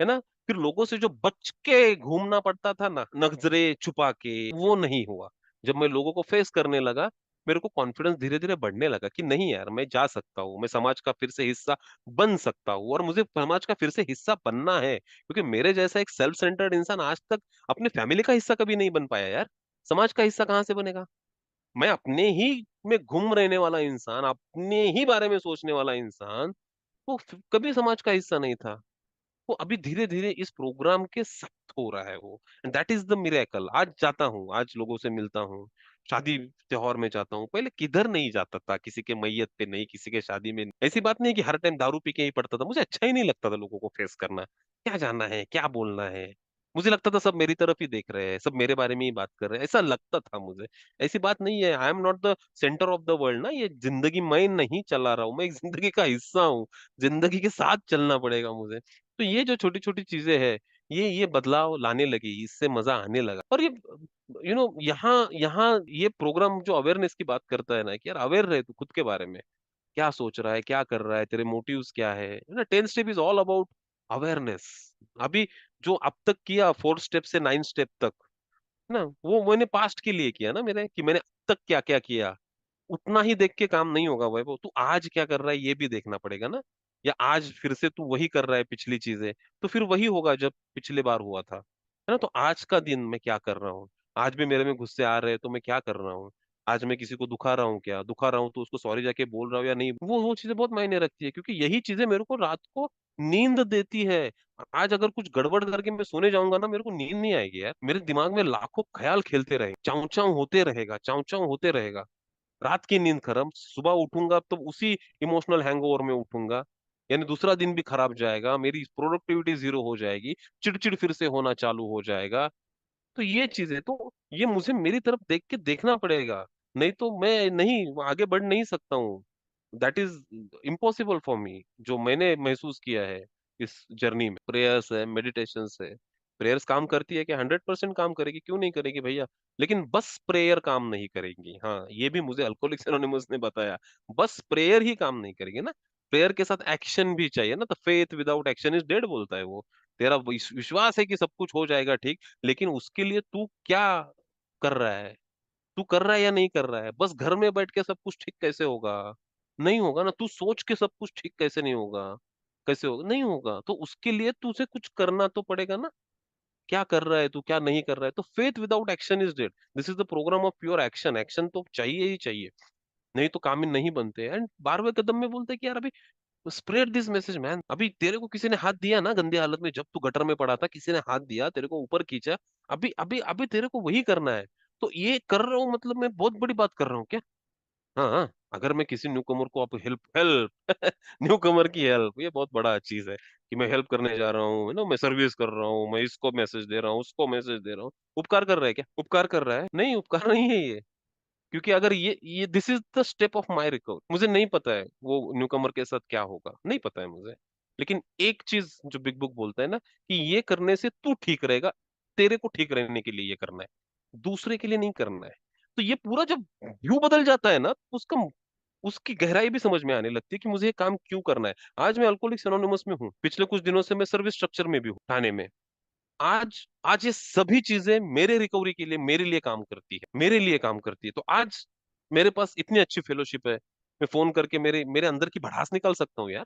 है ना। फिर लोगों से जो बच के घूमना पड़ता था ना, नजरे छुपा के, वो नहीं हुआ। जब मैं लोगों को फेस करने लगा, मेरे को कॉन्फिडेंस धीरे धीरे बढ़ने लगा कि नहीं यार, मैं जा सकता हूँ, मैं समाज का फिर से हिस्सा बन सकता हूँ, और मुझे समाज का फिर से हिस्सा बनना है, क्योंकि मेरे जैसा एक सेल्फ सेंटर्ड इंसान आज तक अपने फैमिली का हिस्सा कभी नहीं बन पाया यार। समाज का हिस्सा कहाँ से बनेगा? मैं अपने ही में घूम रहने वाला इंसान, अपने ही बारे में सोचने वाला इंसान, वो कभी समाज का हिस्सा नहीं था। वो अभी धीरे धीरे इस प्रोग्राम के सख्त हो रहा है वो, दैट इज द मिरेकल। आज जाता हूँ, आज लोगों से मिलता हूँ, शादी त्योहार में जाता हूँ, पहले किधर नहीं जाता था, किसी के मैयत पे नहीं, किसी के शादी में नहीं। ऐसी बात नहीं है कि हर टाइम दारू पी के ही पड़ता था, मुझे अच्छा ही नहीं लगता था लोगों को फेस करना, क्या जाना है, क्या बोलना है। मुझे लगता था सब मेरी तरफ ही देख रहे हैं, सब मेरे बारे में ही बात कर रहे हैं, ऐसा लगता था मुझे। ऐसी बात नहीं है, I am not the centre of the world ना, ये जिंदगी मैं नहीं चला रहा हूँ, मैं एक जिंदगी का हिस्सा हूँ, जिंदगी के साथ चलना पड़ेगा मुझे। तो ये जो छोटी छोटी चीजें हैं, ये बदलाव लाने लगी, इससे मजा आने लगा। और ये यहाँ यहाँ ये प्रोग्राम जो अवेयरनेस की बात करता है ना, कि यार अवेयर रहे तू खुद के बारे में, क्या सोच रहा है, क्या कर रहा है, तेरे मोटिव्स क्या है ना। 10 step is all about awareness. अभी जो अब तक किया, 4 स्टेप से 9 स्टेप तक ना, वो मैंने पास्ट के लिए किया ना, मेरे कि मैंने अब तक क्या क्या किया, उतना ही देख के काम नहीं होगा वैभव, तू आज क्या कर रहा है ये भी देखना पड़ेगा ना। या आज फिर से तू वही कर रहा है पिछली चीजें, तो फिर वही होगा जब पिछले बार हुआ था, है ना। तो आज का दिन मैं क्या कर रहा हूँ, आज भी मेरे में गुस्से आ रहे हैं तो मैं क्या कर रहा हूँ, आज मैं किसी को दुखा रहा हूँ, क्या दुखा रहा हूँ, तो उसको सॉरी जाके बोल रहा हूँ या नहीं, वो चीजें बहुत मायने रखती है, क्योंकि यही चीजें मेरे को रात को नींद देती है। आज अगर कुछ गड़बड़ करके मैं सोने जाऊंगा ना, मेरे को नींद नहीं आएगी यार, मेरे दिमाग में लाखों ख्याल खेलते रहेंगे, चाऊ चाऊ होते रहेगा, चाऊ चाऊ होते रहेगा। रात की नींद खराब, सुबह उठूंगा तो उसी इमोशनल हैंगओवर में उठूंगा, यानी दूसरा दिन भी खराब जाएगा, मेरी प्रोडक्टिविटी जीरो हो जाएगी, चिड़चिड़ फिर से होना चालू हो जाएगा। तो ये चीजें तो, ये मुझे मेरी तरफ देख के देखना पड़ेगा, नहीं तो मैं नहीं आगे बढ़ नहीं सकता हूँ। That is impossible for me, जो मैंने महसूस किया है इस जर्नी में। प्रेयर्स है, मेडिटेशन है, प्रेयर्स काम करती है कि 100% काम करेगी, क्यों नहीं करेगी भैया। लेकिन बस प्रेयर काम नहीं करेगी, हाँ ये भी मुझे अल्कोहलिक्स एनोनिमस ने बताया। बस प्रेयर ही काम नहीं करेगी ना, प्रेयर के साथ एक्शन भी चाहिए ना, तो faith without action is dead बोलता है वो। तेरा विश्वास है कि सब कुछ हो जाएगा ठीक, लेकिन उसके लिए तू क्या कर रहा है, तू कर रहा है या नहीं कर रहा है। बस घर में बैठ के सब कुछ ठीक कैसे होगा, नहीं होगा ना। तू सोच के सब कुछ ठीक कैसे नहीं होगा, कैसे होगा, नहीं होगा। तो उसके लिए तुझे कुछ करना तो पड़ेगा ना, क्या कर रहा है तू, क्या नहीं कर रहा है। तो faith without action is dead, this is the program of pure action. Action तो चाहिए ही चाहिए, नहीं तो काम ही नहीं बनते। एंड 12वें कदम में बोलते हैं कि यार अभी स्प्रेड दिस मैसेज मैन, अभी तेरे को किसी ने हाथ दिया ना गंदी हालत में, जब तू गटर में पड़ा था, किसी ने हाथ दिया तेरे को, ऊपर खींचा, अभी अभी अभी तेरे को वही करना है। तो ये कर रहा हूँ मतलब मैं बहुत बड़ी बात कर रहा हूँ क्या? हाँ हाँ, अगर मैं किसी न्यू कमर को, आप हेल्प हेल्प न्यू कमर की हेल्प, ये बहुत बड़ा चीज है कि मैं हेल्प करने जा रहा हूँ, है ना, मैं सर्विस कर रहा हूँ, मैं इसको मैसेज दे रहा हूँ, उसको मैसेज दे रहा हूँ। उपकार कर रहा है क्या? उपकार कर रहा है? नहीं, उपकार नहीं है ये। क्योंकि अगर ये this is the step of my recover, मुझे नहीं पता है वो न्यू कमर के साथ क्या होगा, नहीं पता है मुझे। लेकिन एक चीज जो बिग बुक बोलता है ना, कि ये करने से तू ठीक रहेगा, तेरे को ठीक रहने के लिए ये करना है, दूसरे के लिए नहीं करना है। तो ये पूरा जब व्यू बदल जाता है ना, तो उसका उसकी गहराई भी समझ में आने लगती है कि मुझे ये काम क्यों करना है। आज मैं अल्कोहलिक्स एनोनिमस में हूँ, पिछले कुछ दिनों से मैं सर्विस स्ट्रक्चर में भी हूँ, थाने में। आज आज ये सभी चीजें मेरे रिकवरी के लिए, मेरे लिए काम करती है, मेरे लिए काम करती है। तो आज मेरे पास इतनी अच्छी फेलोशिप है, मैं फोन करके मेरे मेरे अंदर की भड़ास निकाल सकता हूँ यार।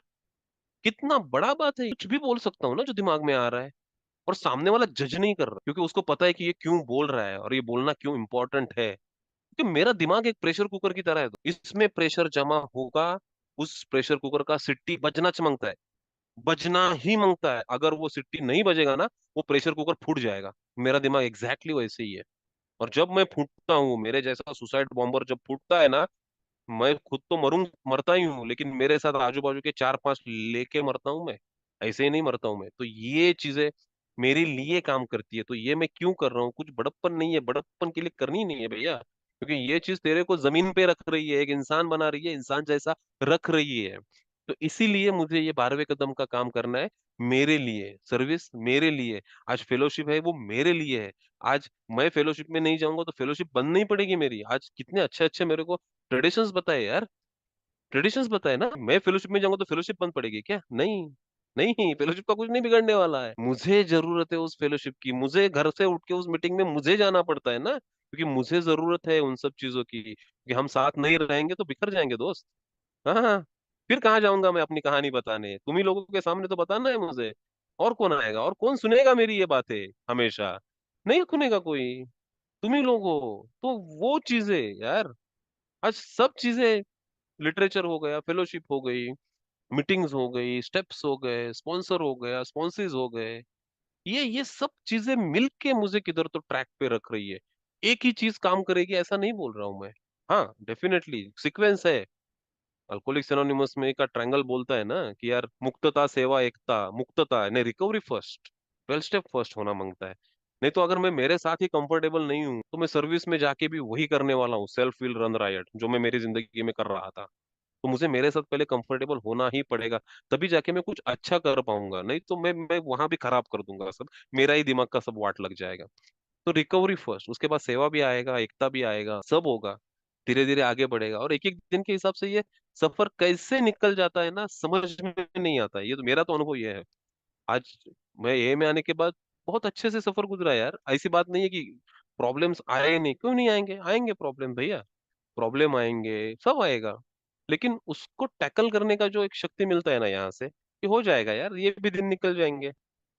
कितना बड़ा बात है, कुछ भी बोल सकता हूँ ना जो दिमाग में आ रहा है। और सामने वाला जज नहीं कर रहा, क्योंकि उसको पता है कि ये क्यों बोल रहा है और ये बोलना क्यों इंपॉर्टेंट है। क्योंकि मेरा दिमाग एक प्रेशर कुकर की तरह है, तो इसमें प्रेशर जमा होगा, उस प्रेशर कुकर का सिट्टी बजना चमकता है, बजना ही मांगता है। अगर वो सिट्टी नहीं बजेगा ना, वो प्रेशर कुकर फूट जाएगा। मेरा दिमाग एग्जैक्टली वैसे ही है। और जब मैं फूटता हूँ, मेरे जैसा सुसाइड बॉम्बर जब फूटता है ना, मैं खुद तो मरता ही हूँ, लेकिन मेरे साथ आजू बाजू के चार पांच लेके मरता हूँ मैं। ऐसे ही नहीं मरता हूँ मैं। तो ये चीजें मेरे लिए काम करती है। तो ये मैं क्यों कर रहा हूँ? कुछ बड़प्पन नहीं है, बड़प्पन के लिए करनी नहीं है भैया, क्योंकि ये चीज तेरे को जमीन पे रख रही है, एक इंसान बना रही है, इंसान जैसा रख रही है। तो इसीलिए मुझे ये 12वें कदम का काम करना है, मेरे लिए सर्विस, मेरे लिए। आज फेलोशिप है वो मेरे लिए है। आज मैं फेलोशिप में नहीं जाऊंगा तो फेलोशिप बंद नहीं पड़ेगी मेरी। आज कितने अच्छे अच्छे मेरे को ट्रेडिशंस बताए यार, ट्रेडिशंस बताए ना। मैं फेलोशिप में जाऊंगा तो फेलोशिप बंद पड़ेगी क्या? नहीं, नहीं, फेलोशिप का कुछ नहीं बिगड़ने वाला है। मुझे जरूरत है उस फेलोशिप की, मुझे घर से उठ के उस मीटिंग में मुझे जाना पड़ता है ना, क्योंकि मुझे जरूरत है उन सब चीजों की, कि हम साथ नहीं रहेंगे तो बिखर जाएंगे दोस्त। हाँ हाँ। फिर कहाँ जाऊंगा मैं अपनी कहानी बताने? तुम ही लोगों के सामने तो बताना है मुझे। और कौन आएगा और कौन सुनेगा मेरी ये बातें हमेशा? नहीं सुनेगा कोई, तुम ही लोग हो। तो वो चीजें यार, आज सब चीजें, लिटरेचर हो गया, फेलोशिप हो गई, मीटिंग्स हो गई, स्टेप्स हो गए, स्पॉन्सर हो गया, स्पॉन्सेस हो गए, ये सब चीजें मिलके मुझे किधर तो ट्रैक पे रख रही है। एक ही चीज काम करेगी ऐसा नहीं बोल रहा हूं मैं। हाँ, डेफिनेटली सीक्वेंस है। अल्कोहलिक्स एनोनिमस में का ट्रायंगल बोलता है ना कि यार, मुक्तता, सेवा, एकता, मुक्तता नहीं, रिकवरी फर्स्ट, 12 स्टेप फर्स्ट होना मांगता है। नहीं तो अगर मैं मेरे साथ ही कंफर्टेबल नहीं हूं, तो मैं सर्विस में जाके भी वही करने वाला हूँ, सेल्फ विल रन रायट, जो मैं मेरी जिंदगी में कर रहा था। तो मुझे मेरे साथ पहले कंफर्टेबल होना ही पड़ेगा, तभी जाके मैं कुछ अच्छा कर पाऊंगा। नहीं तो मैं वहां भी खराब कर दूंगा सब, मेरा ही दिमाग का सब वाट लग जाएगा। तो रिकवरी फर्स्ट, उसके बाद सेवा भी आएगा, एकता भी आएगा, सब होगा, धीरे धीरे आगे बढ़ेगा। और एक एक दिन के हिसाब से ये सफर कैसे निकल जाता है ना, समझ में नहीं आता है। ये तो मेरा तो अनुभव ये है। आज मैं ए में आने के बाद बहुत अच्छे से सफर गुजरा है यार। ऐसी बात नहीं है कि प्रॉब्लम्स आए नहीं, क्यों नहीं आएंगे, आएंगे प्रॉब्लम भैया, प्रॉब्लम आएंगे, सब आएगा। लेकिन उसको टैकल करने का जो एक शक्ति मिलता है ना यहाँ से, कि हो जाएगा यार, ये भी दिन निकल जाएंगे।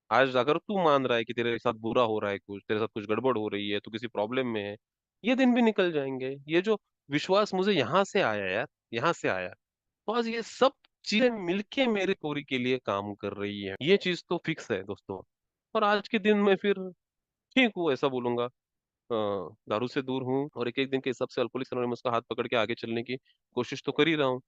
आज अगर तू मान रहा है कि तेरे साथ बुरा हो रहा है, कुछ तेरे साथ कुछ गड़बड़ हो रही है, तू किसी प्रॉब्लम में है, ये दिन भी निकल जाएंगे। ये जो विश्वास मुझे यहाँ से आया यार, यहाँ से आया। तो आज ये सब चीजें मिलके मेरे पूरी के लिए काम कर रही है, ये चीज तो फिक्स है दोस्तों। और आज के दिन में फिर ठीक हूँ ऐसा बोलूंगा। दारू से दूर हूँ, और एक एक दिन के हिसाब से अल्कोहलिक्स एनोनिमस का हाथ पकड़ के आगे चलने की कोशिश तो कर ही रहा हूँ।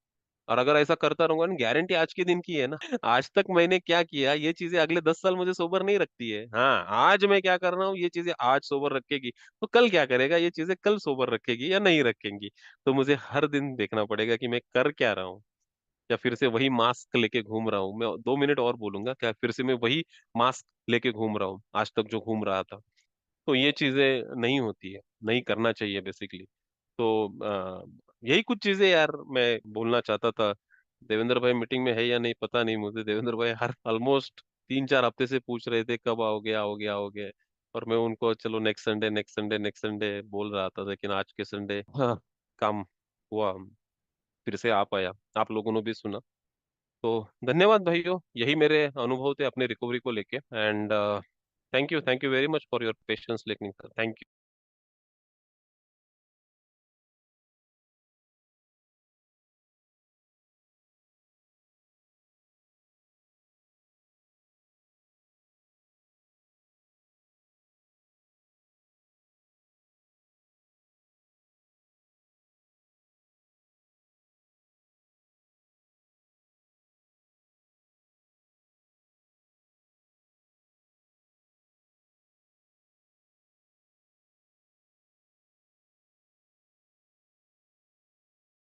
और अगर ऐसा करता रहूंगा ना, गारंटी आज के दिन की है ना। आज तक मैंने क्या किया, ये चीजें अगले 10 साल मुझे सोबर नहीं रखती है। हाँ, आज मैं क्या कर रहा हूँ, ये चीजें आज सोबर रखेगी, तो कल क्या करेगा, ये चीजें कल सोबर रखेगी या नहीं रखेंगी। तो मुझे हर दिन देखना पड़ेगा कि मैं कर क्या रहा हूँ। या फिर से वही मास्क लेके घूम रहा हूँ। मैं 2 मिनट और बोलूंगा, क्या फिर से मैं वही मास्क लेके घूम रहा हूँ आज तक जो घूम रहा था? तो ये चीजें नहीं होती है, नहीं करना चाहिए बेसिकली। तो यही कुछ चीजें यार मैं बोलना चाहता था। देवेंद्र भाई मीटिंग में है या नहीं पता नहीं मुझे। देवेंद्र भाई हर ऑलमोस्ट 3-4 हफ्ते से पूछ रहे थे कब आओगे, आओगे, आओगे। और मैं उनको चलो next Sunday, next Sunday, next Sunday बोल रहा था, लेकिन आज के संडे हाँ, काम हुआ, फिर से आ पाया, आप लोगों ने भी सुना। तो धन्यवाद भाइयों, यही मेरे अनुभव थे अपने रिकवरी को लेके। And thank you very much for your patience, लेकिन थैंक यू।